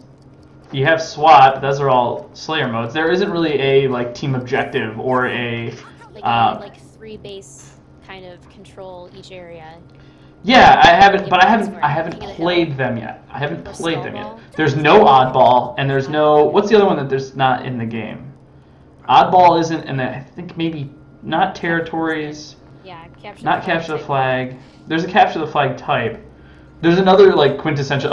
you have SWAT, those are all Slayer modes. There isn't really a like team objective or a like 3 base kind of control each area. Yeah, I haven't played them yet. I haven't played them yet. There's no Oddball, and there's no, what's the other one that there's not in the game? Oddball isn't, and I think maybe not Territories. Yeah, Capture the Flag. There's a Capture the Flag type. There's another like quintessential.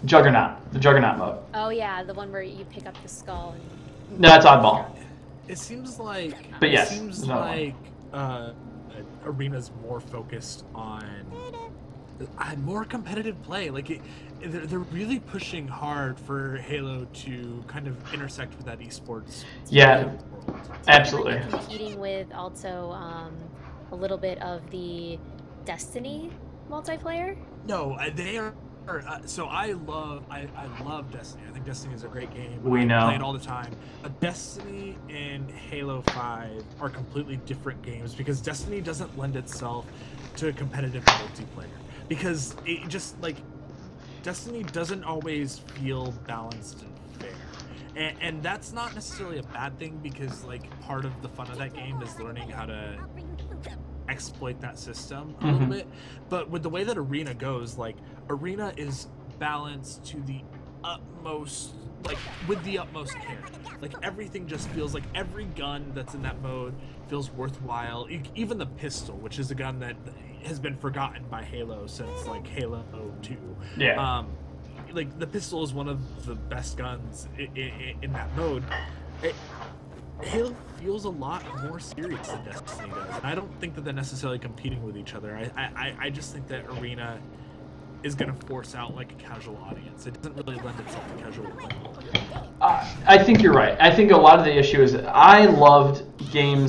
Juggernaut. The Juggernaut mode. Oh yeah, the one where you pick up the skull. No, that's Oddball. It seems like. But yes, it seems like Arena's more focused on more competitive play. Like they're really pushing hard for Halo to kind of intersect with that esports. Yeah, absolutely. Competing with also a little bit of the Destiny multiplayer. No, they are. So I love Destiny. I think Destiny is a great game. We know. I play it all the time. Destiny and Halo 5 are completely different games because Destiny doesn't lend itself to competitive multiplayer because it just like Destiny doesn't always feel balanced and fair. And that's not necessarily a bad thing because like part of the fun of that game is learning how to exploit that system a little bit. But with the way that Arena goes, like Arena is balanced to the utmost, like with the utmost care. Like everything just feels like every gun that's in that mode feels worthwhile. Even the pistol, which is a gun that has been forgotten by Halo since like Halo 2. Yeah. Like the pistol is one of the best guns in that mode. Halo feels a lot more serious than Destiny does, and I don't think that they're necessarily competing with each other. I just think that Arena is going to force out like a casual audience. It doesn't really lend itself to casual play. I think you're right. I think a lot of the issue is that I love game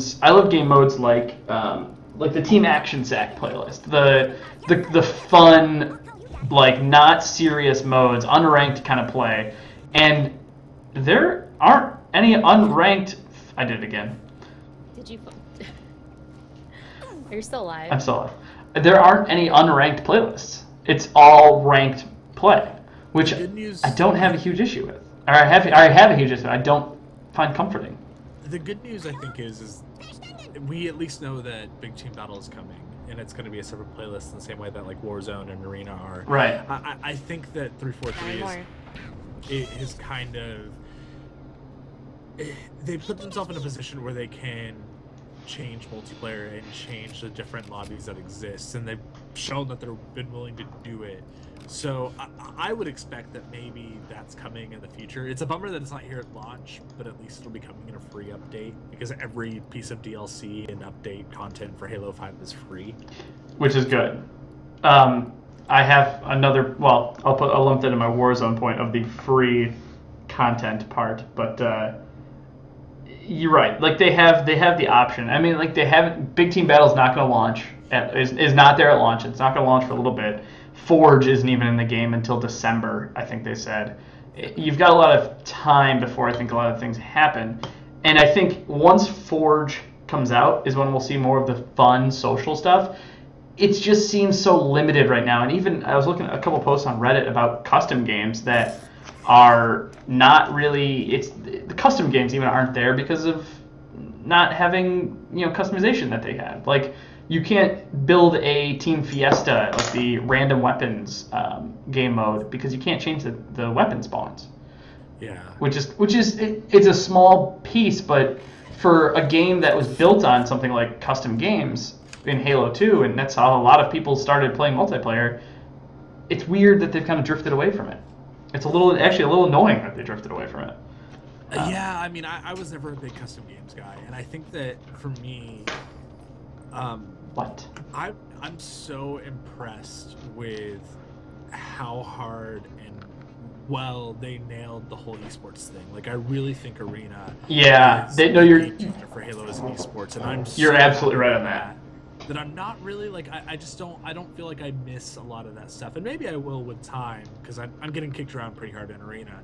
modes like the Team Action Sack playlist, the fun, like not serious modes, unranked kind of play, and there aren't any unranked. I did it again. Did you? You're still alive. I'm still alive. There aren't any unranked playlists. It's all ranked play, which I don't have a huge issue with. Or I have a huge issue. I don't find comforting. The good news, I think, is we at least know that Big Team Battle is coming, and it's going to be a separate playlist in the same way that like Warzone and Arena are. Right. I think that 343 is kind of. They put themselves in a position where they can change multiplayer and change the different lobbies that exist, and they've shown that they've been willing to do it. So I would expect that maybe that's coming in the future. It's a bummer that it's not here at launch, but at least it'll be coming in a free update because every piece of DLC and update content for Halo 5 is free. Which is good. I have another, well, I'll lump that in my Warzone point of the free content part, but you're right. Like they have the option. I mean, like they haven't. Big Team Battle's not going to launch. Is not there at launch. It's not going to launch for a little bit. Forge isn't even in the game until December, I think they said. You've got a lot of time before I think a lot of things happen. And I think once Forge comes out is when we'll see more of the fun social stuff. It just seems so limited right now. And even I was looking at a couple posts on Reddit about custom games that are not really, the custom games even aren't there because of not having, customization that they have. Like you can't build a Team Fiesta, like the random weapons game mode, because you can't change the weapon spawns. Yeah. Which is it's a small piece, but for a game that was built on something like custom games in Halo 2, and that's how a lot of people started playing multiplayer, it's weird that they've kind of drifted away from it. It's actually a little annoying that they drifted away from it. Yeah, I mean, I was never a big custom games guy, and I think that for me, what? I'm so impressed with how hard and well they nailed the whole esports thing. Like, I really think Arena. Yeah, you're for Halo as an esports, and you're absolutely right on that. that I'm not really like. I just don't. I don't feel like I miss a lot of that stuff, and maybe I will with time because I'm getting kicked around pretty hard in arena.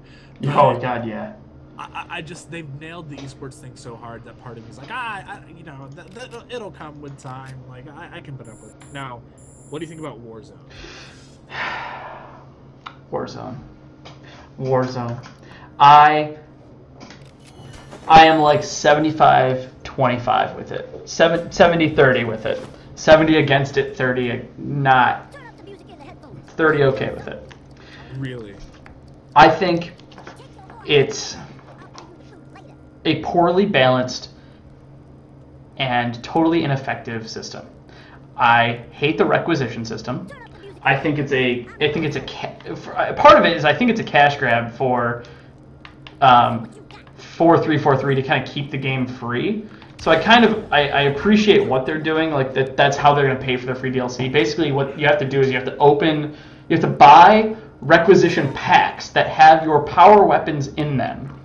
Oh God, yeah. I just they've nailed the esports thing so hard that part of me is like you know it'll come with time. Like I can put up with it. Now, what do you think about Warzone? Warzone. I am like 75-25 with it. 70-30 with it. 70 against it, 30 not. 30 okay with it. Really? I think it's a poorly balanced and totally ineffective system. I hate the requisition system. I think it's a part of it is I think it's a cash grab for 4-3-4-3 to kind of keep the game free. So I appreciate what they're doing, like that's how they're going to pay for their free DLC. Basically what you have to do is you have to buy requisition packs that have your power weapons in them,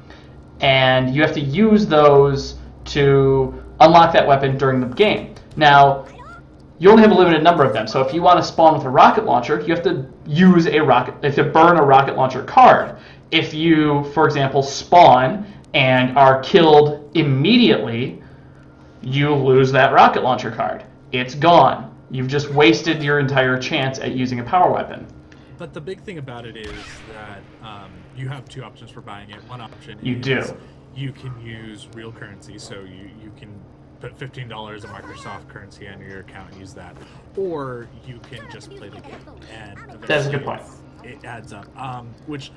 and you have to use those to unlock that weapon during the game. Now, you only have a limited number of them, so if you want to spawn with a rocket launcher, you have to burn a rocket launcher card. If you, for example, spawn and are killed immediately, you lose that rocket launcher card. It's gone. You've just wasted your entire chance at using a power weapon. But the big thing about it is that you have two options for buying it. One option you can use real currency, so you can put $15 of Microsoft currency on your account and use that, or you can just play the game. And that's a good point. It adds up, which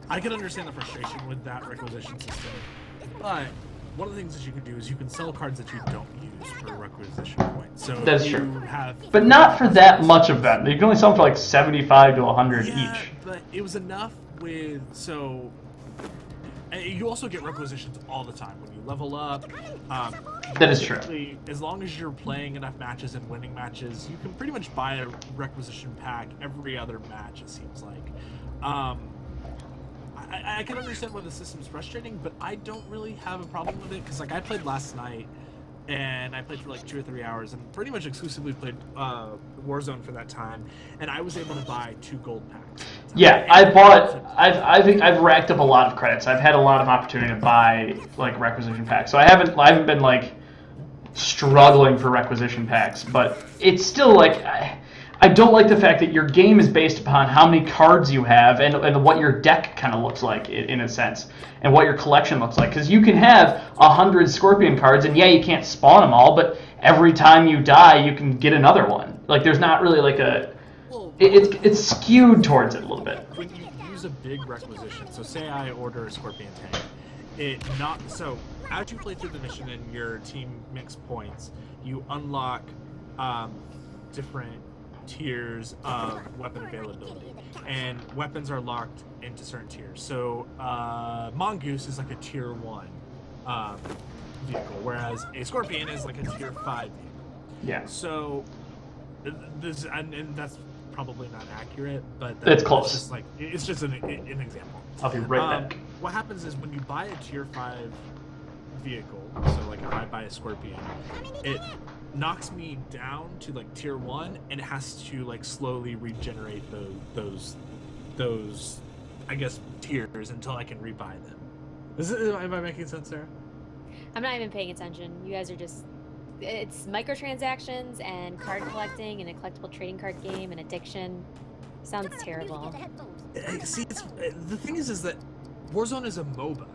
I can understand the frustration with that requisition system, but one of the things that you can do is you can sell cards that you don't use for requisition points. So that's true. But not for that much of them. You can only sell them for like 75 to 100 each. But it was enough with you also get requisitions all the time when you level up. That is true. As long as you're playing enough matches and winning matches, you can pretty much buy a requisition pack every other match, it seems like. I can understand why the system's frustrating, but I don't really have a problem with it because, like, I played last night and I played for like 2 or 3 hours and pretty much exclusively played Warzone for that time, and I was able to buy 2 gold packs. Yeah, I've racked up a lot of credits. I've had a lot of opportunity to buy like requisition packs, so I haven't been like struggling for requisition packs, but it's still like. I don't like the fact that your game is based upon how many cards you have and what your deck kind of looks like in a sense, and what your collection looks like. Because you can have 100 Scorpion cards, and yeah, you can't spawn them all, but every time you die, you can get another one. Like, there's not really like a... It's skewed towards it a little bit. When you use a big requisition, so say I order a Scorpion tank, so as you play through the mission and your team makes points, you unlock different tiers of weapon availability, and weapons are locked into certain tiers. So Mongoose is like a tier 1 vehicle, whereas a Scorpion is like a tier 5 vehicle. Yeah. So this and that's probably not accurate, but it's close. It's just an example. I'll be right back. What happens is when you buy a tier 5 vehicle, so like if I buy a Scorpion, it knocks me down to like tier 1, and it has to like slowly regenerate those I guess tiers until I can rebuy them. Am I making sense, Sarah? I'm not even paying attention. You guys are just... It's microtransactions and card collecting and a collectible trading card game and addiction. Sounds terrible. See, the thing is that Warzone is a MOBA.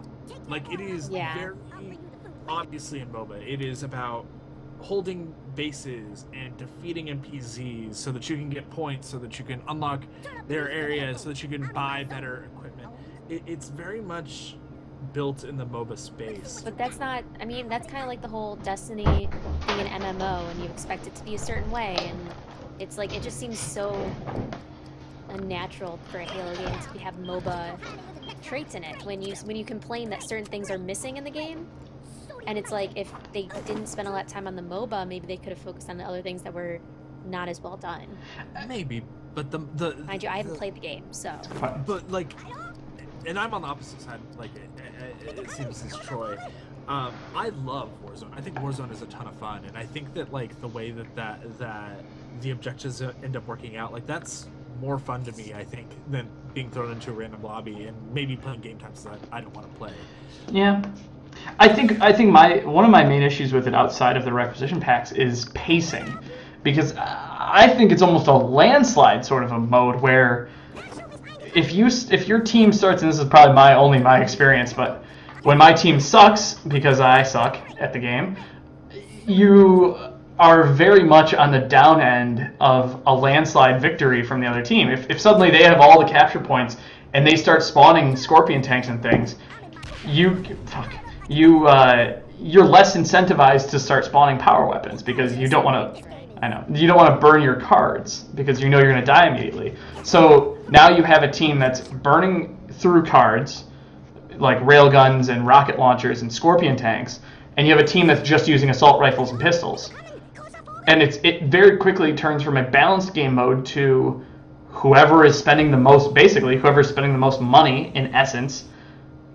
Like, it is very obviously a MOBA. It is about holding bases and defeating NPCs so that you can get points, so that you can unlock their areas, so that you can buy better equipment. It's very much built in the MOBA space. But that's not... I mean, that's kind of like the whole Destiny being an MMO, and you expect it to be a certain way, and it's like, it just seems so unnatural for a Halo game to have MOBA traits in it. When you complain that certain things are missing in the game, and it's like, if they didn't spend a lot of time on the MOBA, maybe they could have focused on the other things that were not as well done. Maybe, but mind you, I haven't played the game, so. But like, and I'm on the opposite side. Like, it seems as Troy. I love Warzone. I think Warzone is a ton of fun, and I think that like the way that the objectives end up working out, like that's more fun to me, I think, than being thrown into a random lobby and maybe playing game types that I don't want to play. Yeah. I think one of my main issues with it outside of the requisition packs is pacing, because I think it's almost a landslide sort of a mode where if your team starts, and this is probably my experience, but when my team sucks because I suck at the game, you are very much on the down end of a landslide victory from the other team. If suddenly they have all the capture points and they start spawning scorpion tanks and things, you're less incentivized to start spawning power weapons because you don't want to burn your cards because you know you're going to die immediately. So now you have a team that's burning through cards like railguns and rocket launchers and scorpion tanks, and you have a team that's just using assault rifles and pistols. And it very quickly turns from a balanced game mode to whoever's spending the most money, in essence,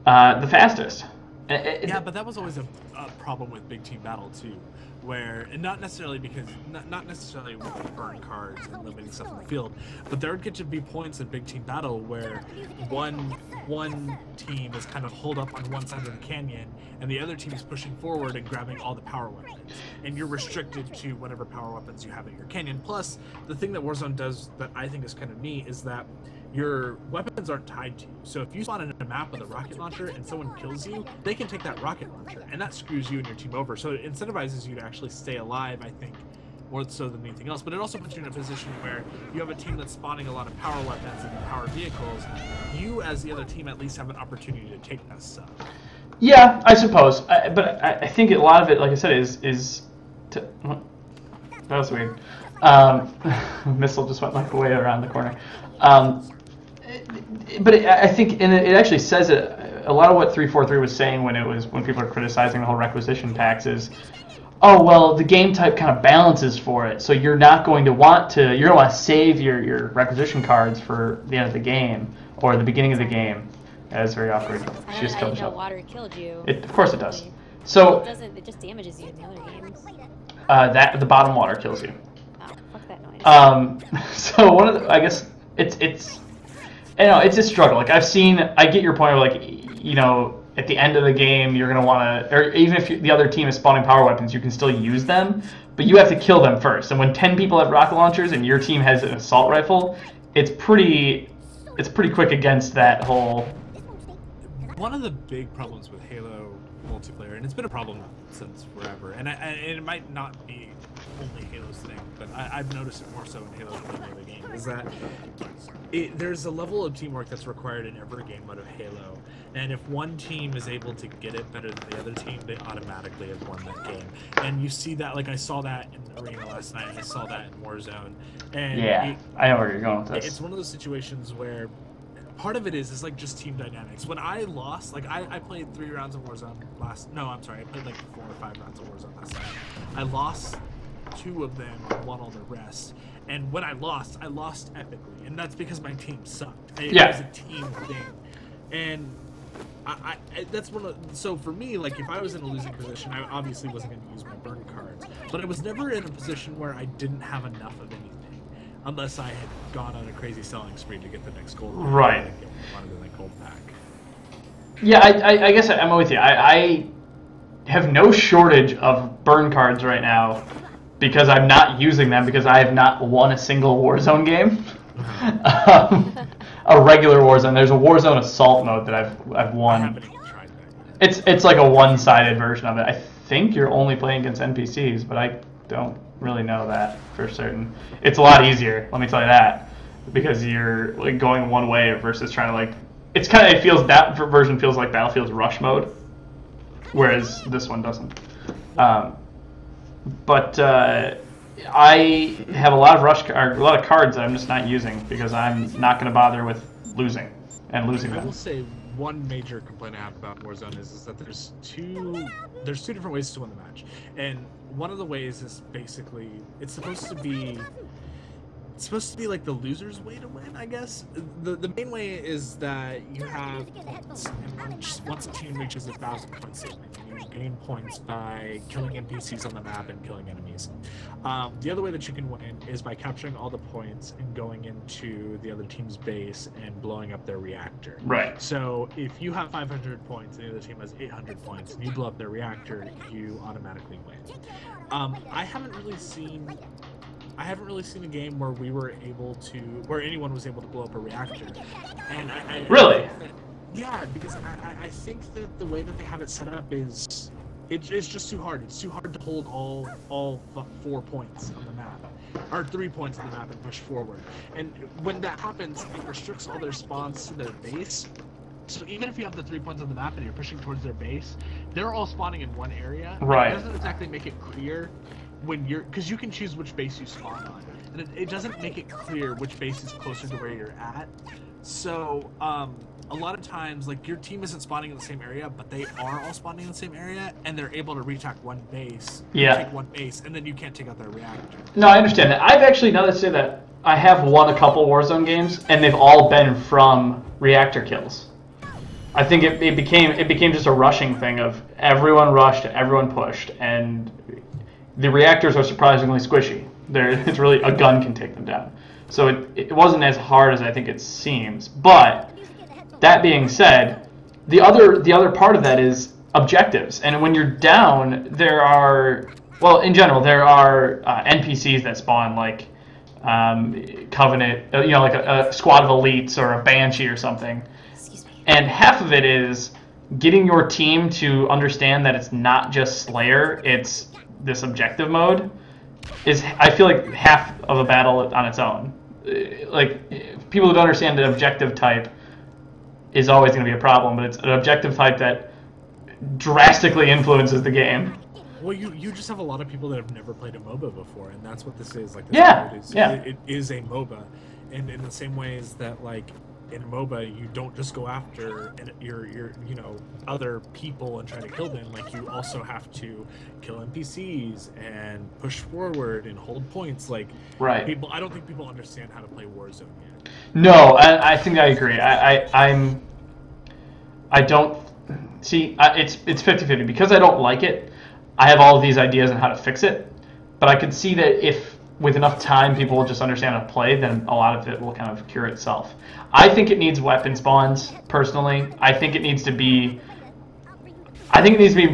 the fastest. Yeah, but that was always a problem with Big Team Battle too, where, and not necessarily with burn cards and limiting stuff in the field, but there would get to be points in Big Team Battle where one team is kind of holed up on one side of the canyon and the other team is pushing forward and grabbing all the power weapons, and you're restricted to whatever power weapons you have in your canyon. Plus, the thing that Warzone does that I think is kind of neat is that your weapons aren't tied to you. So if you spawn in a map with a rocket launcher and someone kills you, they can take that rocket launcher, and that screws you and your team over. So it incentivizes you to actually stay alive, I think, more so than anything else. But it also puts you in a position where you have a team that's spawning a lot of power weapons and powered vehicles. You, as the other team, at least have an opportunity to take that stuff. Yeah, I suppose. But I think a lot of it, like I said, is that was weird. Missile just went like way around the corner. But I think, and it actually says it. A lot of what 343 was saying when people are criticizing the whole requisition packs is, oh well, the game type kind of balances for it, so you're not going to want to save your requisition cards for the end of the game or the beginning of the game. That is very awkward. I didn't know water killed you. Of course it does. So it doesn't. It just damages you in the other games. That the bottom water kills you. Oh, fuck that noise. So one of the, I guess it's it's a struggle. Like I get your point where, like, at the end of the game you're gonna want to, or even if the other team is spawning power weapons, you can still use them, but you have to kill them first. And when 10 people have rocket launchers and your team has an assault rifle, it's pretty quick against that whole. One of the big problems with Halo multiplayer, and it's been a problem since forever, and it might not be only Halo's thing, but I've noticed it more so in Halo than any other game, is that there's a level of teamwork that's required in every game mode of Halo, and if one team is able to get it better than the other team, they automatically have won that game. And you see that, like I saw that in Arena last night, I saw that in Warzone, and yeah, I know where you're going with this. It's one of those situations where part of it is like just team dynamics. When I lost, like I played 3 rounds of Warzone I played like 4 or 5 rounds of Warzone last night. I lost 2 of them and won all the rest. And when I lost epically, and that's because my team sucked. It was a team thing, and that's one of. So for me, like if I was in a losing position, I obviously wasn't going to use my burn cards, but I was never in a position where I didn't have enough of anything, unless I had gone on a crazy selling spree to get the next gold pack. Right. Wanted the gold pack. Yeah, I guess I'm with you. I have no shortage of burn cards right now because I'm not using them, because I have not won a single Warzone game. A regular Warzone. There's a Warzone Assault mode that I've won. I haven't even tried that. It's like a one-sided version of it. I think you're only playing against NPCs, but I don't really know that for certain. It's a lot easier, let me tell you that, because you're like going one way versus trying to like. It's kind of, it feels, that version feels like Battlefield's rush mode, whereas this one doesn't. But I have a lot of cards that I'm just not using because I'm not going to bother with losing them. I will say one major complaint I have about Warzone is that there's two different ways to win the match, and one of the ways is basically it's supposed to be like the loser's way to win, I guess. The main way is that you have points, and once a team reaches 1,000 points, you gain points by killing NPCs on the map and killing enemies. The other way that you can win is by capturing all the points and going into the other team's base and blowing up their reactor. Right. So if you have 500 points and the other team has 800 points and you blow up their reactor, you automatically win. I haven't really seen a game where where anyone was able to blow up a reactor. And Really? Yeah, because I think that the way that they have it set up is it's just too hard. It's too hard to hold all 4 points on the map, or 3 points on the map and push forward. And when that happens, it restricts all their spawns to their base. So even if you have the 3 points on the map and you're pushing towards their base, they're all spawning in one area. Right. It doesn't exactly make it clear when because you can choose which base you spawn on, and it doesn't make it clear which base is closer to where you're at. So a lot of times, like, your team isn't spawning in the same area, but they are all spawning in the same area, and they're able to re-attack one base. Yeah. Take one base, and then you can't take out their reactor. No, I understand that. I've actually, now that I say that, I have won a couple Warzone games, and they've all been from reactor kills. I think it became just a rushing thing of everyone rushed, everyone pushed, and the reactors are surprisingly squishy. It's really, a gun can take them down. So it wasn't as hard as I think it seems. But that being said, the other part of that is objectives. And when you're down, there are NPCs that spawn, like Covenant, like a squad of elites or a Banshee or something. And half of it is getting your team to understand that it's not just Slayer, it's this objective mode. I feel like half of a battle on its own. Like, people who don't understand the objective type is always going to be a problem, but it's an objective type that drastically influences the game. Well, you just have a lot of people that have never played a MOBA before, and that's what this is. Like, It is a MOBA, and in the same ways that, like, in a MOBA, you don't just go after your other people and try to kill them. Like, you also have to kill NPCs and push forward and hold points. Like, right. I don't think people understand how to play Warzone yet. No, I think I agree. I don't see. It's 50-50 because I don't like it. I have all of these ideas on how to fix it, but I could see that if with enough time people will just understand how to play, then a lot of it will kind of cure itself. I think it needs weapon spawns, personally. I think it needs to be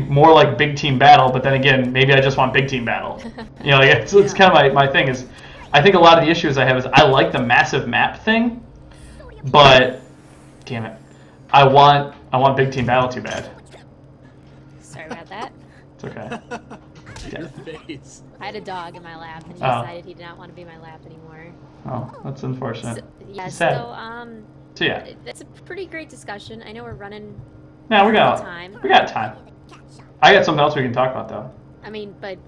more like big team battle, but then again, maybe I just want big team battle. It's kind of my thing is, I think a lot of the issues I have is I like the massive map thing, but damn it, I want big team battle too bad. Sorry about that. It's okay. Your face. I had a dog in my lap, and he decided he did not want to be in my lap anymore. Oh, that's unfortunate. So yeah, that's a pretty great discussion. I know we're running. No, we got time. We got time. I got something else we can talk about though. I mean, but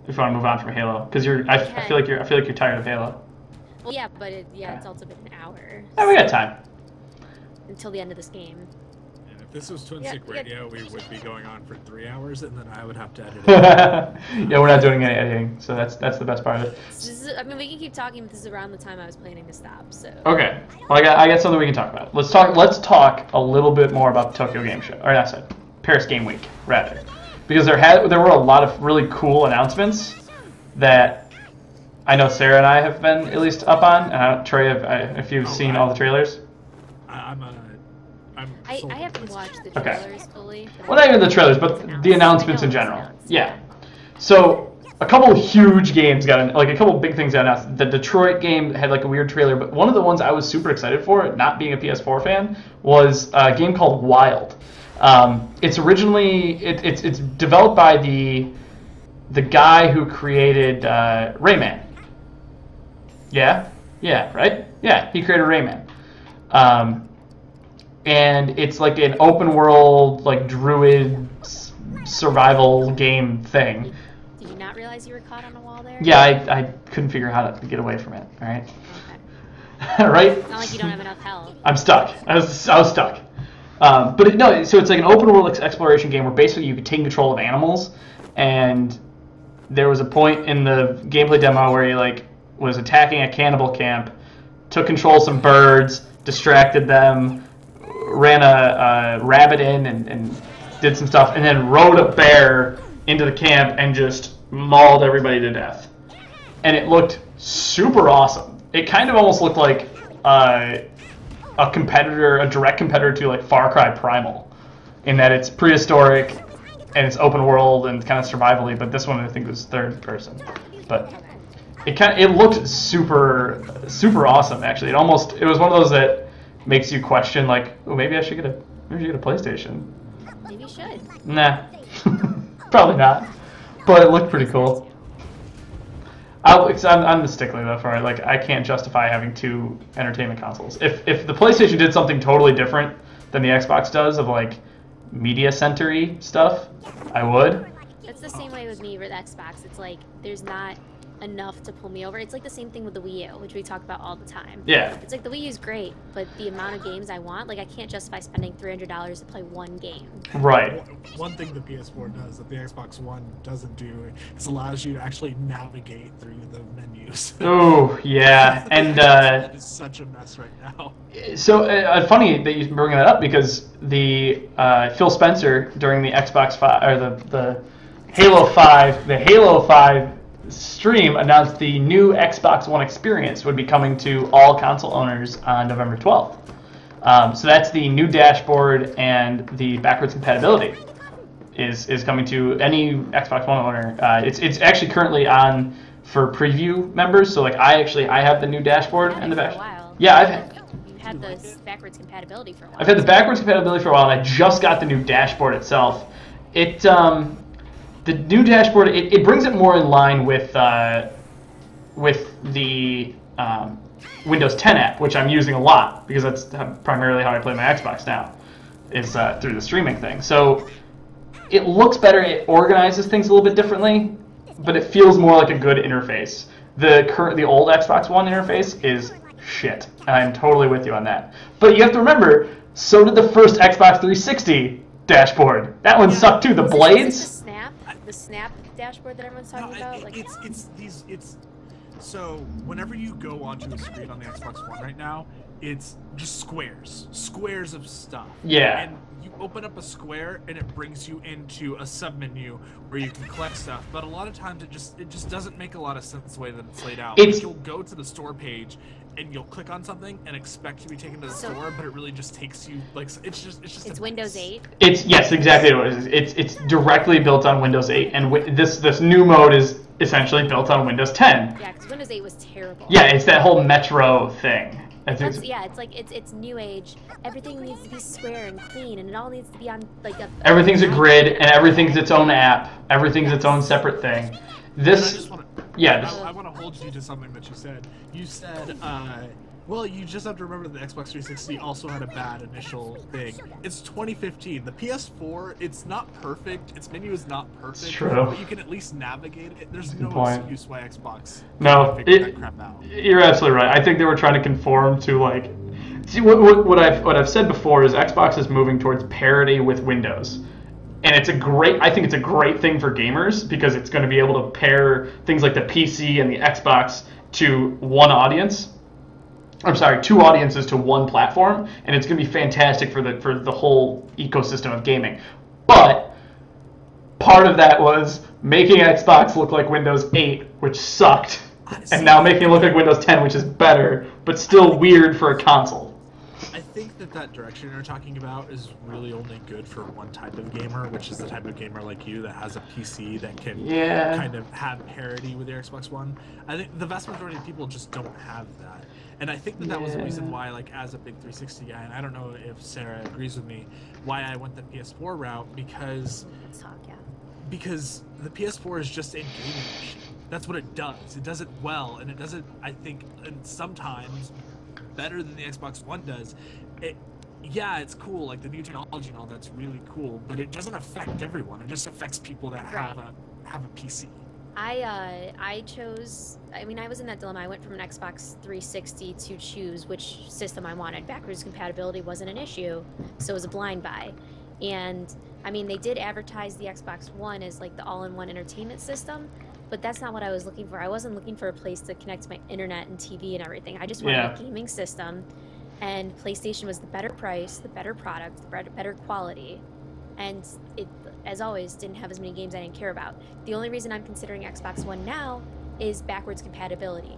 if you want to move on from Halo, because I feel like you're tired of Halo. Well, yeah, but it's also been an hour. Yeah, we got time until the end of this game. And if this was Twin Stick Radio, we would be going on for 3 hours, and then I would have to edit it. Yeah, we're not doing any editing, so that's the best part of it. I mean, we can keep talking, but this is around the time I was planning to stop. So. Okay. Well, I got something we can talk about. Let's talk a little bit more about the Tokyo Game Show, or not sorry, Paris Game Week rather, because there were a lot of really cool announcements that I know Sarah and I have been at least up on. And Trey, if you've seen all the trailers. I haven't watched the trailers fully. Well, not even the trailers, but the announcements in general. Yeah. So a couple of huge games a couple of big things got announced. The Detroit game had like a weird trailer, but one of the ones I was super excited for, not being a PS4 fan, was a game called Wild. It's originally it's developed by the guy who created Rayman. Yeah, right. Yeah, he created Rayman. And it's like an open world, like druid survival game thing. Did you not realize you were caught on a wall there? Yeah, I couldn't figure out how to get away from it. All right. Okay. Right. It's not like you don't have enough health. I'm stuck. I was stuck. So it's like an open world exploration game where basically you could take control of animals, and there was a point in the gameplay demo where you was attacking a cannibal camp, took control of some birds, distracted them, ran a rabbit in and did some stuff, and then rode a bear into the camp and just mauled everybody to death. And it looked super awesome. It kind of almost looked like a direct competitor to like Far Cry Primal, in that it's prehistoric and it's open world and kind of survival-y, but this one I think was third person. But it looked super awesome actually. It was one of those that makes you question like, oh, maybe I should get a PlayStation. Maybe you should. Nah. Probably not. But it looked pretty cool. I'm the stickler though for it. Like, I can't justify having two entertainment consoles. If the PlayStation did something totally different than the Xbox does, of like media center-y stuff, I would. That's the same way with me with Xbox. It's like there's not enough to pull me over. It's like the same thing with the Wii U, which we talk about all the time. Yeah. It's like the Wii U is great, but the amount of games I want, like I can't justify spending $300 to play one game. Right. One thing the PS4 does that the Xbox One doesn't do is allows you to actually navigate through the menus. Oh, yeah. And that is such a mess right now. So funny that you bring that up, because the Phil Spencer during the Xbox 5 or the Halo 5 stream announced the new Xbox One experience would be coming to all console owners on November 12th. So that's the new dashboard, and the backwards compatibility is coming to any Xbox One owner. It's actually currently on for preview members. So like I have the new dashboard and the back. Yeah, You've had the backwards compatibility for a while. I've had the backwards compatibility for a while, and I just got the new dashboard itself. The new dashboard, it brings it more in line with the Windows 10 app, which I'm using a lot because that's primarily how I play my Xbox now, is through the streaming thing. So it looks better, it organizes things a little bit differently, but it feels more like a good interface. The old Xbox One interface is shit, and I'm totally with you on that. But you have to remember, so did the first Xbox 360 dashboard. That one sucked too. The blades. The snap dashboard that everyone's talking about. Like it's so whenever you go onto a screen on the Xbox One right now, it's just squares of stuff. Yeah. And you open up a square and it brings you into a submenu where you can collect stuff. But a lot of times it just doesn't make a lot of sense the way that it's laid out. You'll go to the store page and you'll click on something and expect to be taken to the store, but it really just takes you like it's Windows 8. Yes, exactly what it is. It's directly built on Windows 8, and this new mode is essentially built on Windows 10. Yeah, because Windows 8 was terrible. Yeah, it's that whole Metro thing. It's new age. Everything needs to be square and clean, and it all needs to be on like everything's a grid, and everything's its own app. Everything's its own separate thing. I want to hold you to something that you said. You said, well, you just have to remember that the Xbox 360 also had a bad initial thing. It's 2015. The PS4, it's not perfect. Its menu is not perfect. It's true. But you can at least navigate it. There's no excuse why Xbox figure that crap out. You're absolutely right. I think they were trying to conform to like. See, what I've said before is Xbox is moving towards parity with Windows. And I think it's a great thing for gamers, because it's going to be able to pair things like the PC and the Xbox to one audience. I'm sorry, two audiences to one platform, and it's going to be fantastic for the whole ecosystem of gaming. But part of that was making Xbox look like Windows 8, which sucked, and now making it look like Windows 10, which is better, but still weird for a console. I think that direction you're talking about is really only good for one type of gamer, which is the type of gamer like you that has a PC that can kind of have parity with your Xbox One. I think the vast majority of people just don't have that. And I think that was the reason why, like, as a big 360 guy, and I don't know if Sarah agrees with me, why I went the PS4 route, because the PS4 is just a gaming machine. That's what it does. It does it well, and it does it, I think, and sometimes better than the Xbox One does. It's cool, like the new technology and all that's really cool, but it doesn't affect everyone. It just affects people that have a PC. I chose, I was in that dilemma. I went from an Xbox 360 to choose which system I wanted. Backwards compatibility wasn't an issue, so it was a blind buy. And they did advertise the Xbox One as like the all-in-one entertainment system, but that's not what I was looking for. I wasn't looking for a place to connect to my internet and TV and everything. I just wanted a gaming system, and PlayStation was the better price, the better product, the better quality. and it, as always, didn't have as many games I didn't care about. The only reason I'm considering Xbox One now is backwards compatibility.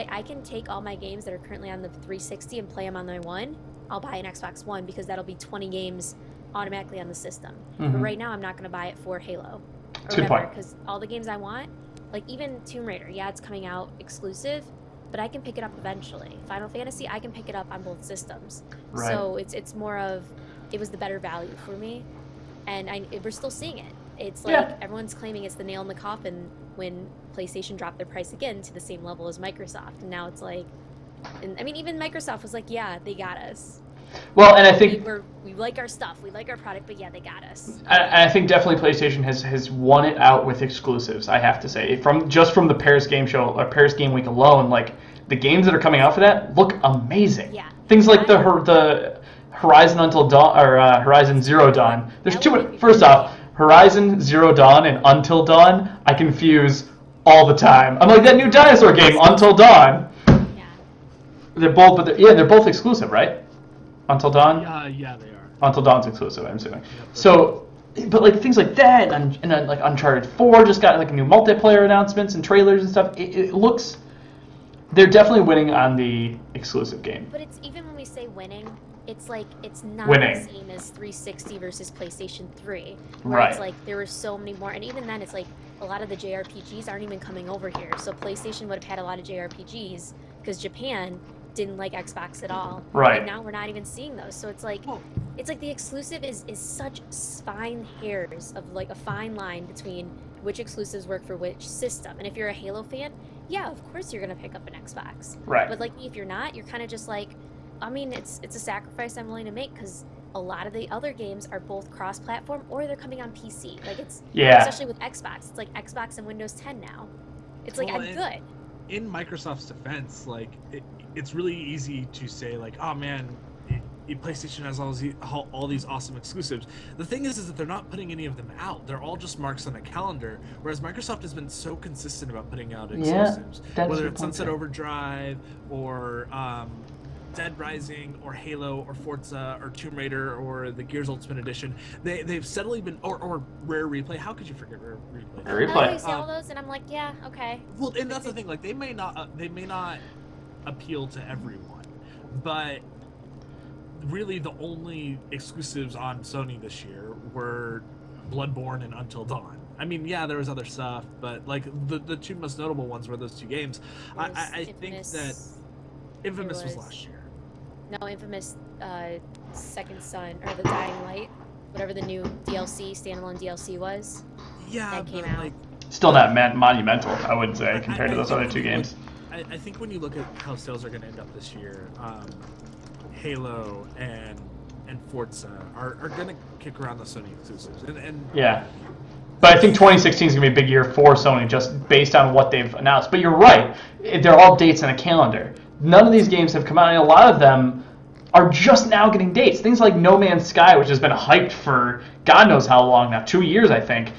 I can take all my games that are currently on the 360 and play them on my One, I'll buy an Xbox One because that'll be 20 games automatically on the system. But right now I'm not going to buy it for Halo or whatever, because all the games I want, like even Tomb Raider, yeah, it's coming out exclusive, but I can pick it up eventually. Final Fantasy, I can pick it up on both systems. Right. So it's more of, it was the better value for me, and we're still seeing it. It's like everyone's claiming it's the nail in the coffin when PlayStation dropped their price again to the same level as Microsoft, and now it's like, I mean, even Microsoft was like, yeah, they got us. Well, and I think we like our stuff, we like our product, but yeah, they got us. I think definitely PlayStation has won it out with exclusives. I have to say, from the Paris Game Show or Paris Game Week alone, like the games that are coming out for that look amazing. Yeah. Things like the Horizon Until Dawn or Horizon Zero Dawn. There's too many. First off, Horizon Zero Dawn and Until Dawn, I confuse all the time. I'm like, that new dinosaur game, Until Dawn. Yeah. They're both exclusive, right? Until Dawn? Yeah, they are. Until Dawn's exclusive, I'm assuming. So, but like things like that, and then like Uncharted 4 just got like new multiplayer announcements and trailers and stuff. It looks, they're definitely winning on the exclusive game. But it's, even when we say winning, it's like, it's not Winning. the same as 360 versus PlayStation 3. Where Right. it's like, there were so many more, and even then it's like, a lot of the JRPGs aren't even coming over here. So PlayStation would have had a lot of JRPGs, because Japan didn't like Xbox at all. Right. And now we're not even seeing those. So it's like the exclusive is such fine hairs of like a fine line between which exclusives work for which system. And if you're a Halo fan, yeah, of course you're gonna pick up an Xbox. Right. But like me, if you're not, you're kind of just like, I mean, it's a sacrifice I'm willing to make, because a lot of the other games are both cross-platform or they're coming on PC. Like especially with Xbox, it's like Xbox and Windows 10 now. It's like, I'm good. In Microsoft's defense, like it's really easy to say like, oh man, PlayStation has all these awesome exclusives. The thing is that they're not putting any of them out. They're all just marks on a calendar. Whereas Microsoft has been so consistent about putting out exclusives, whether it's Sunset Overdrive or Dead Rising or Halo or Forza or Tomb Raider or the Gears Ultimate Edition. They've steadily been, or Rare Replay. How could you forget Rare Replay? Rare Replay. I see all those, and I'm like, yeah, okay. Well, and that's the thing. Like they may not appeal to everyone, but really the only exclusives on Sony this year were Bloodborne and Until Dawn. I mean, yeah, there was other stuff, but like the two most notable ones were those two games. I think that Infamous was last year. No, Infamous Second Son, or the Dying Light, whatever the new DLC, standalone DLC was. Yeah, that came out. Like, still not monumental, I would say, compared to those other two games. I think when you look at how sales are going to end up this year, Halo and Forza are going to kick around the Sony exclusives. And yeah. But I think 2016 is going to be a big year for Sony, just based on what they've announced. But you're right. They're all dates on a calendar. None of these games have come out, and a lot of them are just now getting dates. Things like No Man's Sky, which has been hyped for God knows how long now, 2 years, I think.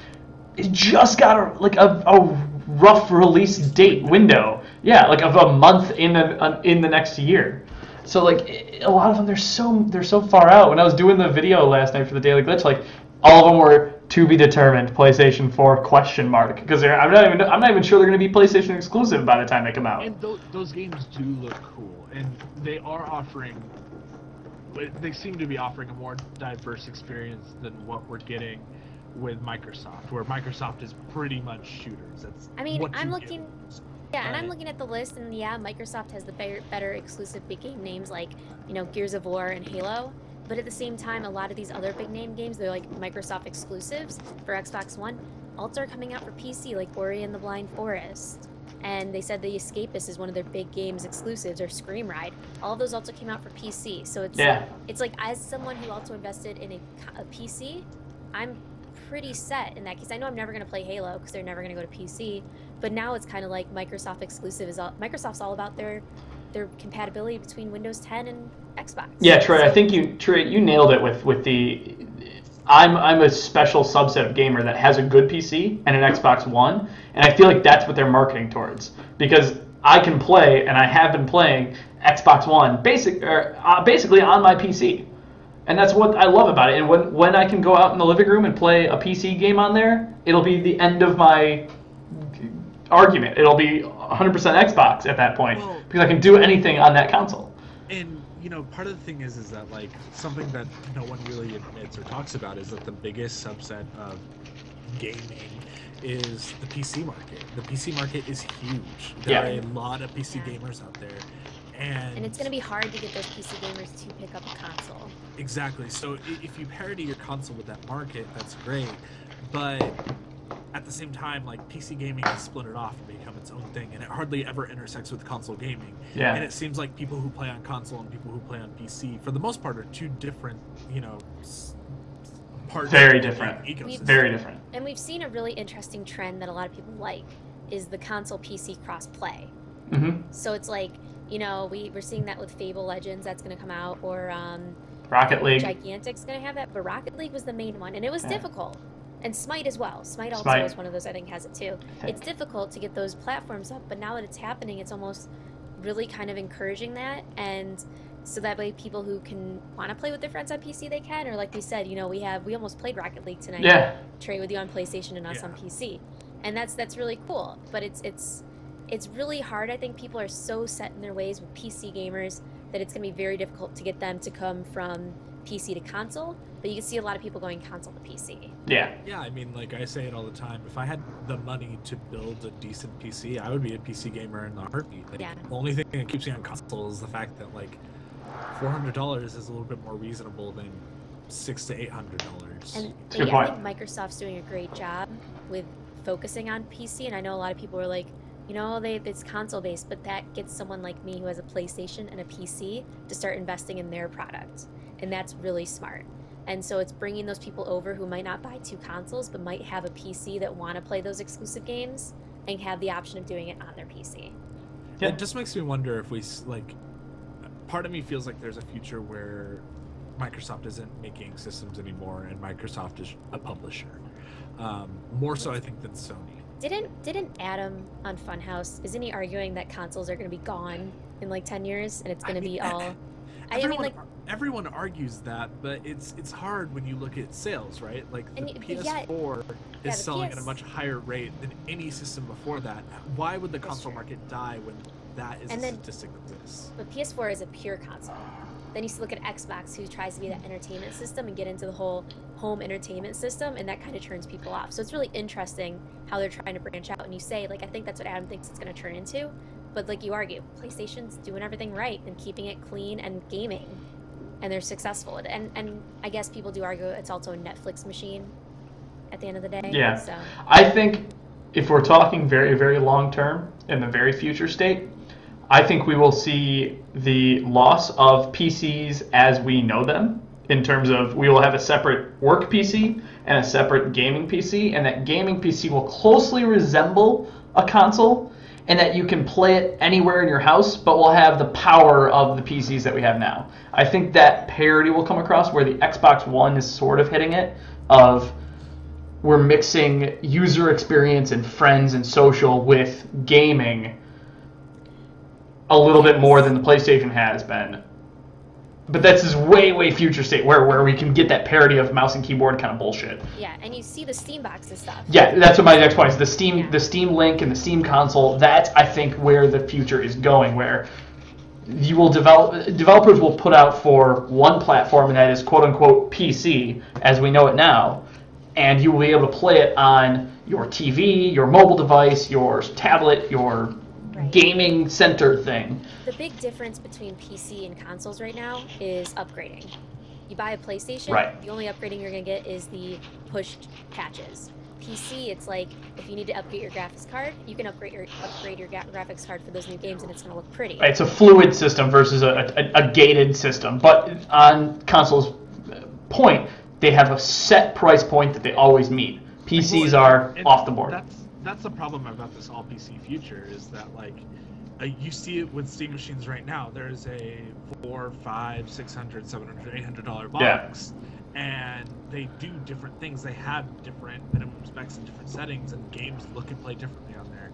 It just got a rough release date window. Yeah, like of a month in the next year. So like a lot of them, they're so far out. When I was doing the video last night for the Daily Glitch, like all of them were to be determined PlayStation 4 ? Because I'm not even sure they're going to be PlayStation exclusive by the time they come out. And those games do look cool, and they are offering. They seem to be offering a more diverse experience than what we're getting with Microsoft, where Microsoft is pretty much shooters. That's I'm looking. Yeah, and I'm looking at the list, and yeah, Microsoft has the better exclusive big game names like, Gears of War and Halo. But at the same time, a lot of these other big name games, they're like Microsoft exclusives for Xbox One, also are coming out for PC, like Ori and the Blind Forest. And they said The Escapist is one of their big games exclusives, or Scream Ride. All of those also came out for PC. So it's like, as someone who also invested in a PC, I'm pretty set in that case. I know I'm never going to play Halo because they're never going to go to PC, but now it's kind of like Microsoft exclusive Microsoft's all about their compatibility between Windows 10 and Xbox. Yeah, Trey, I think you nailed it with the I'm a special subset of gamer that has a good PC and an Xbox One, and I feel like that's what they're marketing towards, because I can play, and I have been playing Xbox One basically on my PC. And that's what I love about it. And when I can go out in the living room and play a PC game on there, it'll be the end of my argument. It'll be 100% Xbox at that point, because I can do anything on that console. And part of the thing is that like something that no one really admits or talks about is that the biggest subset of gaming is the PC market. The PC market is huge. There are a lot of PC gamers out there. And it's going to be hard to get those PC gamers to pick up a console. Exactly. So if you parity your console with that market, that's great. But at the same time, like PC gaming has splintered off and become its own thing, and it hardly ever intersects with console gaming. Yeah. And it seems like people who play on console and people who play on PC, for the most part, are two different, parts. Very different. Ecosystems. Very different. And we've seen a really interesting trend that a lot of people like is the console PC cross play. Mm-hmm. So it's like, we're seeing that with Fable Legends that's going to come out, or Rocket League. Gigantic's going to have that, but Rocket League was the main one, and it was difficult. And Smite as well. Smite also is one of those, I think, has it too. It's difficult to get those platforms up, but now that it's happening, it's almost really kind of encouraging that, and so that way people who can want to play with their friends on PC, they can, or like we said, we almost played Rocket League tonight. Yeah. Trey with you on PlayStation and us on PC. And that's really cool, but it's really hard. I think people are so set in their ways with PC gamers that it's going to be very difficult to get them to come from PC to console, but you can see a lot of people going console to PC. Yeah. Yeah, I mean, like I say it all the time, if I had the money to build a decent PC, I would be a PC gamer in a heartbeat. Like, the only thing that keeps me on console is the fact that, like, $400 is a little bit more reasonable than $600 to $800. And Good I point. think Microsoft's doing a great job with focusing on PC, and I know a lot of people are like, it's console based, but that gets someone like me who has a PlayStation and a PC to start investing in their product, and that's really smart. And so it's bringing those people over who might not buy two consoles but might have a PC that want to play those exclusive games and have the option of doing it on their PC. Yeah. It just makes me wonder if we, like, part of me feels like there's a future where Microsoft isn't making systems anymore and Microsoft is a publisher. More so, I think, than Sony. Didn't Adam on Funhouse, isn't he arguing that consoles are going to be gone in like 10 years and it's going to be all... Everyone argues that, but it's hard when you look at sales, right? Like the PS4 is selling at a much higher rate than any system before that. Why would the console market die when that is a statistic that exists? But PS4 is a pure console. Then you look at Xbox, who tries to be that entertainment system and get into the whole home entertainment system, and that kind of turns people off. So it's really interesting how they're trying to branch out. And you say, like, I think that's what Adam thinks it's going to turn into. But like you argue, PlayStation's doing everything right and keeping it clean and gaming. And they're successful. And I guess people do argue it's also a Netflix machine at the end of the day. Yeah. So. I think if we're talking very, very long term, in the very future state, I think we will see the loss of PCs as we know them, in terms of we will have a separate work PC and a separate gaming PC, and that gaming PC will closely resemble a console, and that you can play it anywhere in your house, but will have the power of the PCs that we have now. I think that parity will come across where the Xbox One is sort of hitting it, of we're mixing user experience and friends and social with gaming a little bit more than the PlayStation has been. But that's this way, way future state where we can get that parity of mouse and keyboard kind of bullshit. Yeah, and you see the Steam box and stuff. Yeah, that's what my next point is. The Steam Link and the Steam console, that's, I think, where the future is going, where you will developers will put out for one platform, and that is quote-unquote PC, as we know it now, and you will be able to play it on your TV, your mobile device, your tablet, your gaming center thing. The big difference between PC and consoles right now is upgrading. You buy a PlayStation, the only upgrading you're going to get is the pushed patches. PC, it's like, if you need to upgrade your graphics card, you can upgrade your graphics card for those new games, and it's going to look pretty. It's a fluid system versus a gated system. But on consoles' point, they have a set price point that they always meet. PCs are off the board. That's the problem about this all PC future, is that, like, you see it with Steam machines right now. There's a $400, $500, $600, $700, $800 box, and they do different things. They have different minimum specs and different settings, and games look and play differently on there.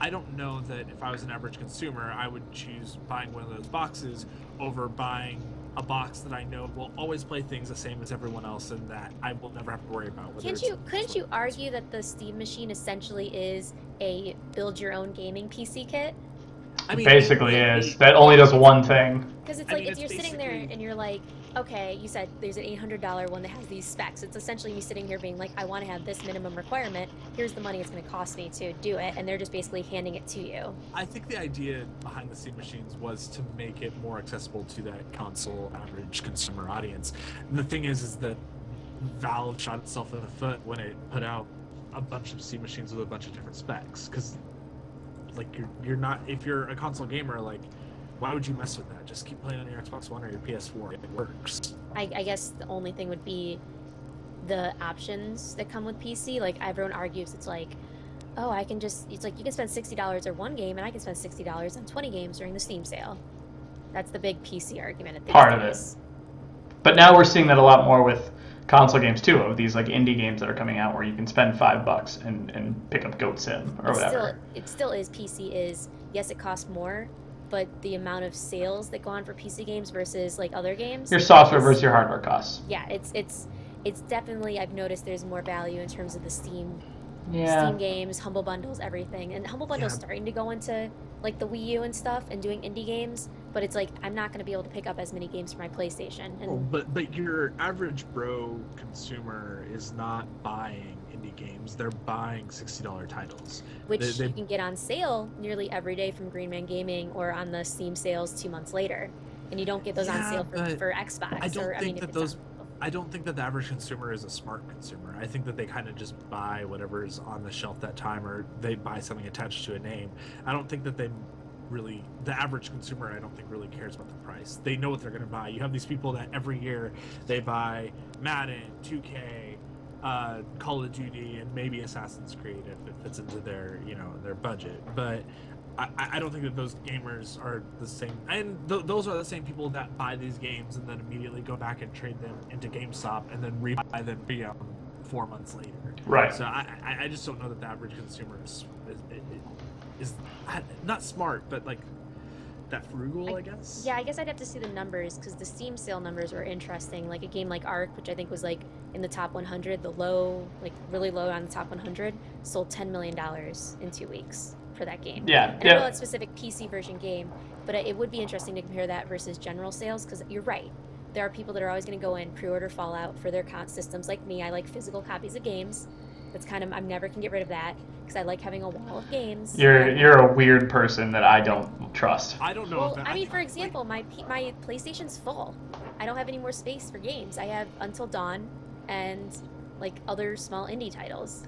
I don't know that if I was an average consumer, I would choose buying one of those boxes over buying a box that I know will always play things the same as everyone else, and that I will never have to worry about. Couldn't you argue that the Steam machine essentially is a build-your-own gaming PC kit? I mean, basically is. That only does one thing. Because it's like, if you're sitting there and you're like, okay, you said there's an $800 one that has these specs. It's essentially me sitting here being like, I want to have this minimum requirement. Here's the money it's going to cost me to do it, and they're just basically handing it to you. I think the idea behind the Steam machines was to make it more accessible to that console average consumer audience. And the thing is that Valve shot itself in the foot when it put out a bunch of Steam machines with a bunch of different specs, because like you're not, if you're a console gamer, like, why would you mess with that? Just keep playing on your Xbox One or your PS4. It works. I guess the only thing would be the options that come with PC. Like, everyone argues, it's like, oh, it's like you can spend $60 on one game, and I can spend $60 on 20 games during the Steam sale. That's the big PC argument at these Part days. of it. But now we're seeing that a lot more with console games too, of these like indie games that are coming out where you can spend $5 and pick up Goat Sim or whatever. It still is, PC is, yes, it costs more, but the amount of sales that go on for PC games versus like other games, your software versus your hardware costs. Yeah, it's definitely, I've noticed there's more value in terms of the Steam games, Humble Bundles, everything. And Humble Bundle's starting to go into like the Wii U and stuff and doing indie games, but it's like, I'm not going to be able to pick up as many games for my PlayStation. And but your average bro consumer is not buying indie games. They're buying $60 titles. Which you can get on sale nearly every day from Green Man Gaming or on the Steam sales 2 months later. And you don't get those on sale for Xbox. I don't think that the average consumer is a smart consumer. I think that they kind of just buy whatever is on the shelf that time, or they buy something attached to a name. I don't think that the average consumer, I don't think really cares about the price. They know what they're going to buy. You have these people that every year they buy Madden, 2K, Call of Duty, and maybe Assassin's Creed if it fits into their budget. But I don't think that those gamers are the same, and those are the same people that buy these games and then immediately go back and trade them into GameStop and then rebuy them 4 months later. Right. So I just don't know that the average consumer is not smart, but like that frugal, I guess. Yeah, I guess I'd have to see the numbers, because the Steam sale numbers were interesting. Like a game like Ark, which I think was like in the top 100, really low on the top 100, sold $10 million in 2 weeks for that game. Yeah. And I know it's specific PC version game, but it would be interesting to compare that versus general sales, because you're right. There are people that are always going to go in, pre-order Fallout for their systems. Like me, I like physical copies of games. That's I never can get rid of that, because I like having a wall of games. You're a weird person that I don't trust. I don't know. Well, I mean, for example, my PlayStation's full. I don't have any more space for games. I have Until Dawn and like other small indie titles.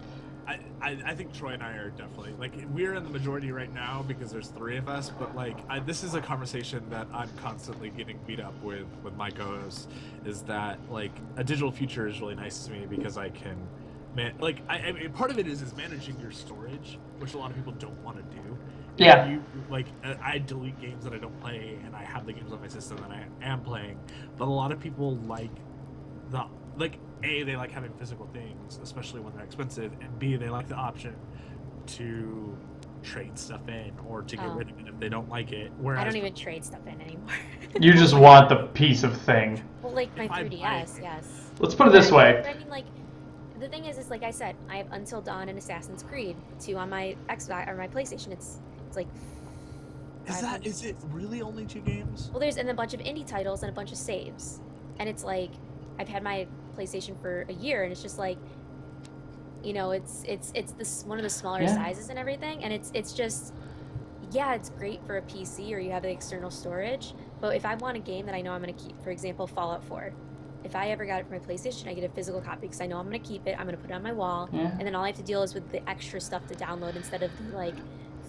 I think Troy and I are definitely, like, we're in the majority right now because there's 3 of us, but like this is a conversation that I'm constantly getting beat up with my co-hosts, is that like a digital future is really nice to me because I can I mean, part of it is managing your storage, which a lot of people don't want to do. Yeah. I delete games that I don't play, and I have the games on my system that I am playing. But a lot of people they like having physical things, especially when they're expensive, and B, they like the option to trade stuff in or to get rid of it if they don't like it. Whereas I don't even trade stuff in anymore. You just want the piece of thing. Well, like my 3DS, yes. Let's put it this way. I mean, like, the thing is like I said, I have Until Dawn and Assassin's Creed 2 on my Xbox or my PlayStation. It's like. Is it really only 2 games? Well, there's a bunch of indie titles and a bunch of saves, and it's like I've had my PlayStation for a year, and it's just like, it's this one of the smaller sizes and everything, and it's just, it's great for a PC or you have the external storage. But if I want a game that I know I'm going to keep, for example, Fallout 4. If I ever got it for my PlayStation, I get a physical copy because I know I'm going to keep it. I'm going to put it on my wall, and then all I have to deal is with the extra stuff to download instead of the like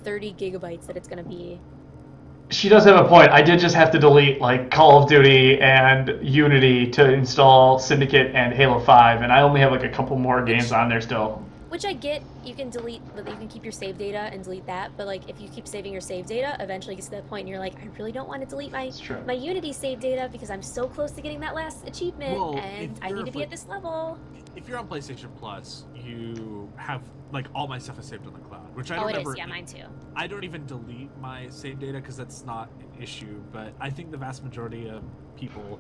30 gigabytes that it's going to be. She does have a point. I did just have to delete like Call of Duty and Unity to install Syndicate and Halo 5, and I only have like a couple more games on there still. Which I get, you can keep your save data and delete that, but like if you keep saving your save data, eventually it gets to that point and you're like, I really don't want to delete my Unity save data because I'm so close to getting that last achievement and I need to be at this level. If you're on PlayStation Plus, you have like all my stuff is saved on the cloud, which I don't it is, yeah, mine too. I don't even delete my save data because that's not an issue, but I think the vast majority of people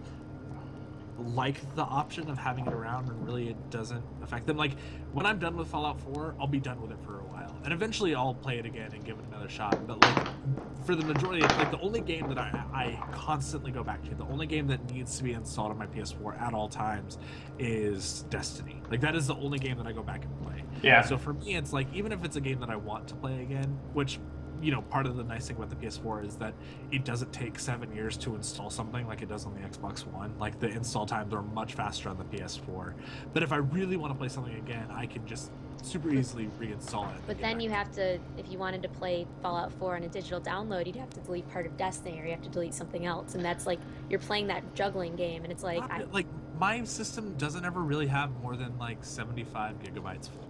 like the option of having it around and really it doesn't affect them. Like when I'm done with Fallout 4, I'll be done with it for a while and eventually I'll play it again and give it another shot, but like for the majority, like the only game that I constantly go back to, the only game that needs to be installed on my PS4 at all times is Destiny. Like that is the only game that I go back and play. Yeah. So for me, it's like even if it's a game that I want to play again, which you know, part of the nice thing about the PS4 is that it doesn't take 7 years to install something like it does on the Xbox One. Like the install times are much faster on the PS4. But if I really want to play something again, I can just super easily reinstall it. But then you have to, if you wanted to play Fallout 4 on a digital download, you'd have to delete part of Destiny or you have to delete something else. And that's like, you're playing that juggling game and it's like... Like, my system doesn't ever really have more than like 75 gigabytes full.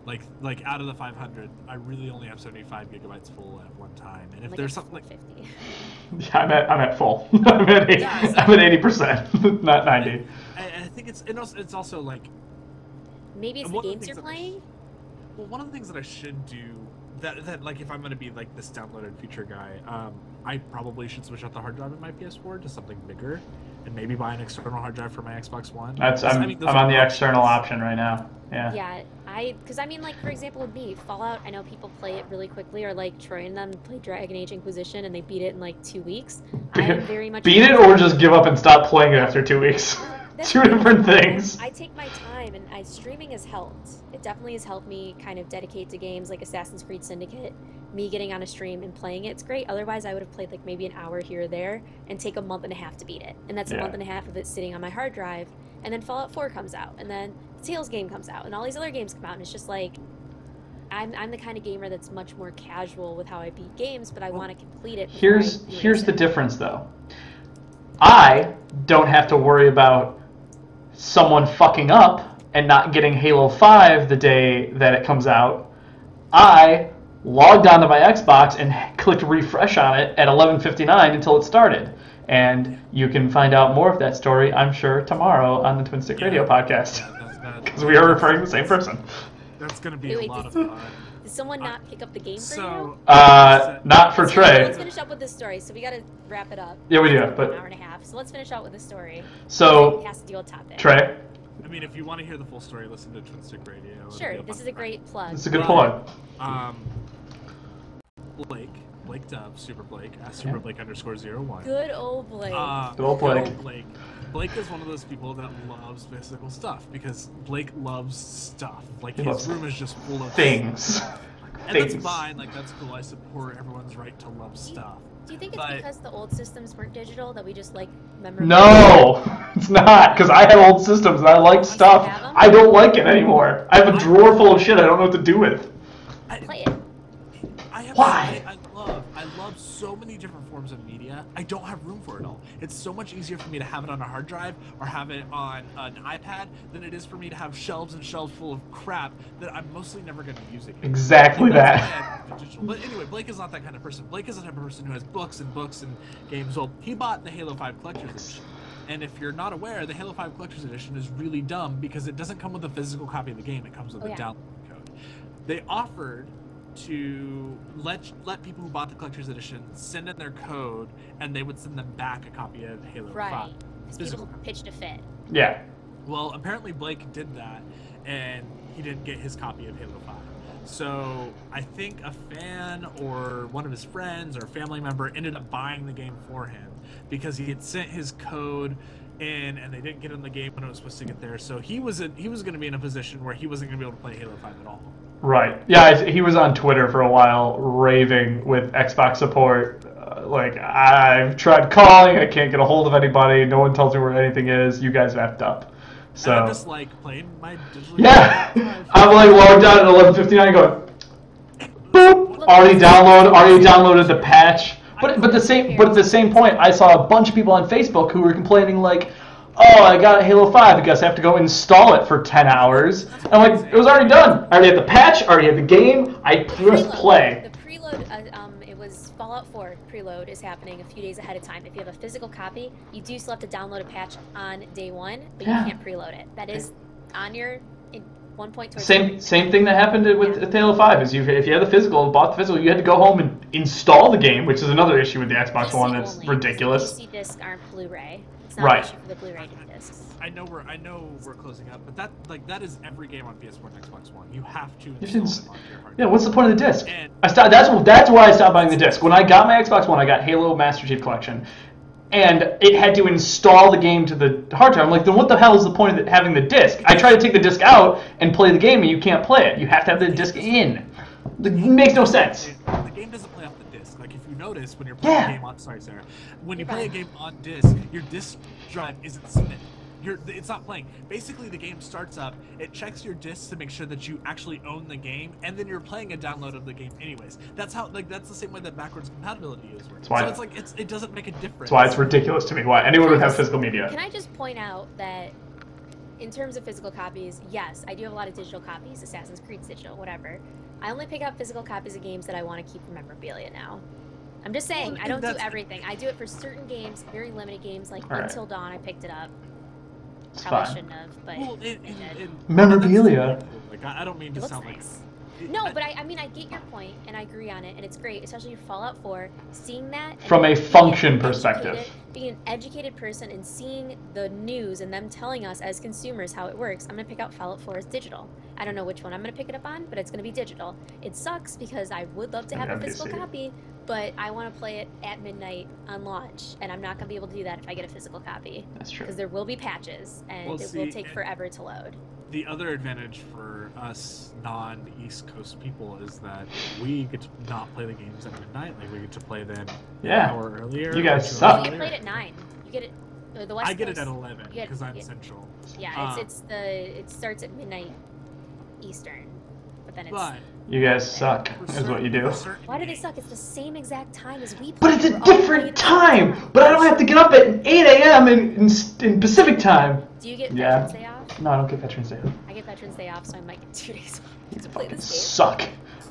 Like out of the 500, I really only have 75 gigabytes full at one time. And if like there's something like 50. Yeah, I'm at full. I'm at 80%, not 90. I think it's also like maybe it's the games you're playing. Well, one of the things that I should do that like if I'm gonna be like this downloaded feature guy, I probably should switch out the hard drive in my PS4 to something bigger, and maybe buy an external hard drive for my Xbox One. I'm on the external option right now. Yeah. Yeah, because I mean, like for example, with me, Fallout, I know people play it really quickly, or like Trey and them play Dragon Age Inquisition and they beat it in like 2 weeks. I am very much beat it or just give up and stop playing it after 2 weeks. Two different things. I take my time, and streaming has helped. It definitely has helped me kind of dedicate to games like Assassin's Creed Syndicate. Me getting on a stream and playing it's great. Otherwise, I would have played like maybe an hour here or there and take a month and a half to beat it. And that's a month and a half of it sitting on my hard drive. And then Fallout 4 comes out, and then the Tales game comes out, and all these other games come out, and it's just like, I'm the kind of gamer that's much more casual with how I beat games, but I want to complete it. Here's the difference, though. I don't have to worry about someone fucking up and not getting Halo 5 the day that it comes out. I logged onto my Xbox and clicked refresh on it at 11:59 until it started. And you can find out more of that story, I'm sure, tomorrow on the Twin Stick Radio podcast. Because we are referring to the same person. That's going to be a lot of fun. Did someone not pick up the game for you? Not for Trey. Let's finish up with this story. So we got to wrap it up. Yeah, we do. But an hour and a half. So let's finish out with this story. So, pass the old topic. Trey? I mean, if you want to hear the full story, listen to Twin Stick Radio. Sure, this is a great plug. It's a good plug. Blake Dove, Super Blake, Super Blake _01. Good old Blake. Good old Blake. Blake is one of those people that loves physical stuff because Blake loves stuff. Like his room is just full of things. And that's fine. Like that's cool. I support everyone's right to love stuff. Do you think it's because the old systems weren't digital that we just like memorabilia? No, it's not. Because I had old systems and I liked stuff. I don't like it anymore. I have a drawer full of shit I don't know what to do with. Play it. Why? I love so many different forms of media. I don't have room for it all. It's so much easier for me to have it on a hard drive or have it on an iPad than it is for me to have shelves and shelves full of crap that I'm mostly never going to use again. Exactly that. But anyway, Blake is not that kind of person. Blake is the type of person who has books and books and games. Well, he bought the Halo 5 Collector's Edition. And if you're not aware, the Halo 5 Collector's Edition is really dumb because it doesn't come with a physical copy of the game. It comes with a download code. They offered to let people who bought the collector's edition send in their code, and they would send them back a copy of Halo 5. Right. People pitched a fit. Yeah. Well, apparently Blake did that, and he didn't get his copy of Halo 5. So I think a fan or one of his friends or family member ended up buying the game for him because he had sent his code in, and they didn't get in the game when it was supposed to get there. So he was going to be in a position where he wasn't going to be able to play Halo 5 at all. Right. Yeah, he was on Twitter for a while raving with Xbox support. Like, I've tried calling, I can't get a hold of anybody, no one tells me where anything is, you guys effed up. So, and I'm just like playing my digital. Yeah! I'm like logged out at 11:59 going, boop! Already downloaded the patch. But at the same point, I saw a bunch of people on Facebook who were complaining like, oh, I got Halo 5. I guess I have to go install it for 10 hours. And I'm like, it was already done. I already had the patch, I already had the game. I pressed play. The preload, it was Fallout 4 preload is happening a few days ahead of time. If you have a physical copy, you do still have to download a patch on day one, but you can't preload it. That is on your 1.2. Same thing that happened with Halo 5 is if you had the physical, bought the physical, you had to go home and install the game, which is another issue with the Xbox PC One that's only, ridiculous. The PC discs aren't Blu-ray. It's not Right. an issue for the Blu-ray discs. I know we're closing up, but that is every game on PS4 and Xbox One. You have to You install should- it onto your hard Yeah, drive. what's the point of the disc? And- That's why I stopped buying the disc. When I got my Xbox One, I got Halo Master Chief Collection, and it had to install the game to the hard drive. I'm like, then what the hell is the point of having the disc? I try to take the disc out and play the game, and you can't play it. You have to have the disc in. It makes no sense. The game doesn't play off the disc. Like if you notice when you're playing Yeah. a game on, sorry Sarah, when you play a game on disc, your disc drive isn't spinning. It's not playing. Basically, the game starts up, it checks your discs to make sure that you actually own the game, and then you're playing a download of the game anyways. That's how, that's the same way that backwards compatibility is working. why- So it's like it doesn't make a difference. That's why it's ridiculous to me. Why anyone would have physical media. Can I just point out that in terms of physical copies, yes, I do have a lot of digital copies, Assassin's Creed's digital, whatever. I only pick out physical copies of games that I want to keep for memorabilia now. I'm just saying, Well, I don't do that's- everything. I do it for certain games, very limited games, like Alright. Until Dawn, I picked it up. It's Probably fine. shouldn't have, but Well, I did. Memorabilia. Like I don't mean It to looks sound nice. like. No, but I mean, I get your point, and I agree on it, and it's great, especially for Fallout 4, seeing that. And From a being function an perspective. being an educated person and seeing the news and them telling us as consumers how it works, I'm going to pick out Fallout 4 as digital. I don't know which one I'm going to pick it up on, but it's going to be digital. It sucks because I would love to have a physical NBC. copy, but I want to play it at midnight on launch, and I'm not going to be able to do that if I get a physical copy. That's true. Because there will be patches, and Well, it see, will take and- forever to load. The other advantage for us non-East Coast people is that we get to not play the games at midnight. Like we get to play them Yeah. an hour earlier. You guys or 2 suck. hours You get earlier. played at 9. You get it. The West I get it Coast- at 11 you get- because I'm yeah. central. Yeah, it starts at midnight Eastern, but then it's. But You guys suck, for is what you do. certain Why do they games- suck? It's the same exact time as we play. But it's We're a all playing different at the same time. But I don't have to get up at 8 a.m. in Pacific time. Do you get Yeah. Veterans Day off? No, I don't get Veterans Day. I get Veterans Day off, so I might get 2 days off to play Fucking this game. suck.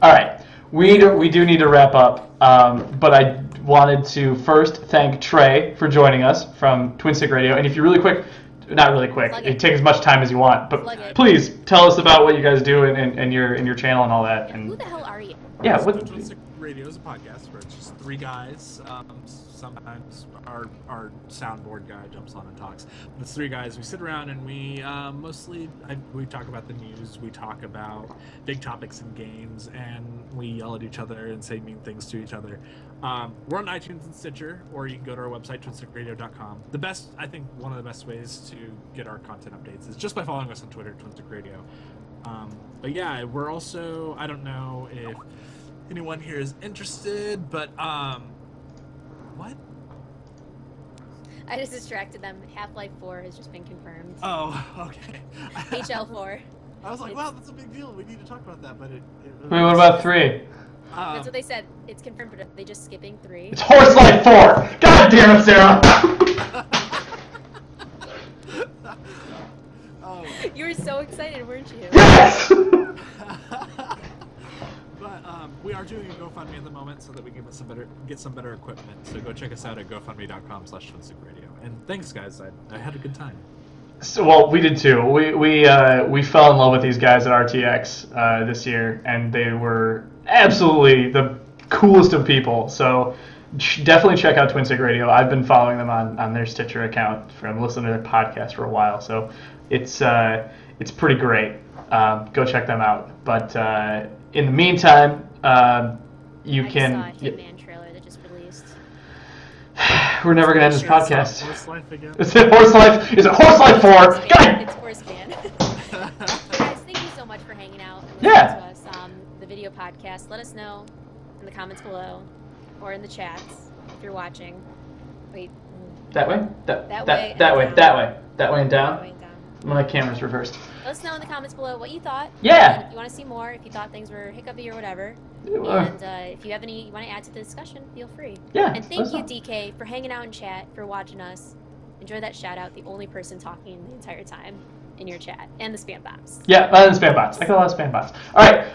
All right, we do need to wrap up. But I wanted to first thank Trey for joining us from Twin Stick Radio. And if you really quick, not really quick, Plug it it. take as much time as you want. But Plug it. please tell us about what you guys do and your channel and all that. And who And the hell are you? yeah, So what? Twin Stick Radio is a podcast where it's just 3 guys. Sometimes our soundboard guy jumps on and talks. But it's 3 guys. We sit around and we we talk about the news. We talk about big topics in games, and we yell at each other and say mean things to each other. We're on iTunes and Stitcher, or you can go to our website, twinstickradio.com. One of the best ways to get our content updates is just by following us on Twitter, Twin Stick Radio. But yeah, we're also, I don't know if anyone here is interested, but what? I just distracted them. Half-Life 4 has just been confirmed. Oh, okay. HL4. I was like, wow, that's a big deal. We need to talk about that, but it Wait, what about 3? That's what they said. It's confirmed, but are they just skipping 3? It's Horse Life 4. God damn it, Sarah. Oh. You were so excited, weren't you? Yes. But we are doing a GoFundMe at the moment so that we can get some better equipment. So go check us out at gofundme.com/TwinStickRadio. And thanks, guys. I had a good time. So, well, we did too. We fell in love with these guys at RTX this year, and they were absolutely the coolest of people. So definitely check out Twin Stick Radio. I've been following them on their Stitcher account from listening to their podcast for a while. So it's pretty great. Go check them out. But in the meantime, you I can. just saw a Hitman trailer that just released. We're never gonna end this podcast. Horse life again. Is it Horse Life? Is it Horse Life 4? God! It's Horse Fan. Guys, thank you so much for hanging out and Yeah. listening to us. The video podcast. Let us know in the comments below or in the chats if you're watching. Wait. That way? That That way, way and that way, down. that way. That way and down? Going down. My camera's reversed. Let us know in the comments below what you thought. Yeah. And if you want to see more, if you thought things were hiccupy or whatever. Uh, And if you have any you want to add to the discussion, feel free. Yeah. And thank you, DK, for hanging out in chat, for watching us. enjoy that shout out. The only person talking the entire time in your chat, and the spam bots. Yeah, the spam bots. I got a lot of spam bots. All right.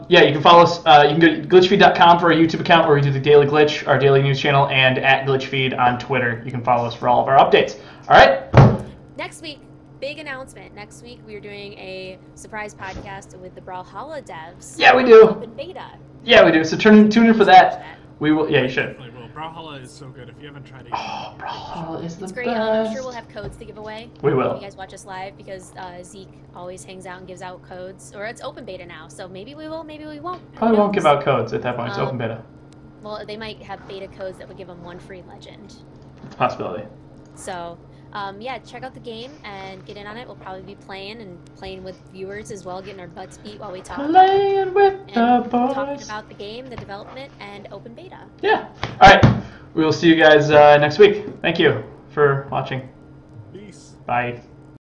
Yeah, you can follow us. You can go to glitchfeed.com for our YouTube account where we do the Daily Glitch, our daily news channel, and at GlitchFeed on Twitter. You can follow us for all of our updates. All right. Next week, big announcement. Next week, we are doing a surprise podcast with the Brawlhalla devs. Yeah, we do. Open beta. Yeah, we do. So tune in for that. We will. Yeah, you should. Definitely will. Brawlhalla is so good. If you haven't tried it, Oh, Brawlhalla is the It's best. great. I'm sure we'll have codes to give away. We will. If you guys watch us live, because Zeke always hangs out and gives out codes. Or it's open beta now, so maybe we will, maybe we won't. Who Probably won't knows? give out codes at that point. It's open beta. Well, they might have beta codes that would give them one free legend. It's a possibility. So, yeah, check out the game and get in on it. We'll probably be playing with viewers as well, getting our butts beat while we talk. Playing with And the talking boys. about the game, the development, and open beta. Yeah. All right. We will see you guys next week. Thank you for watching. peace. Bye.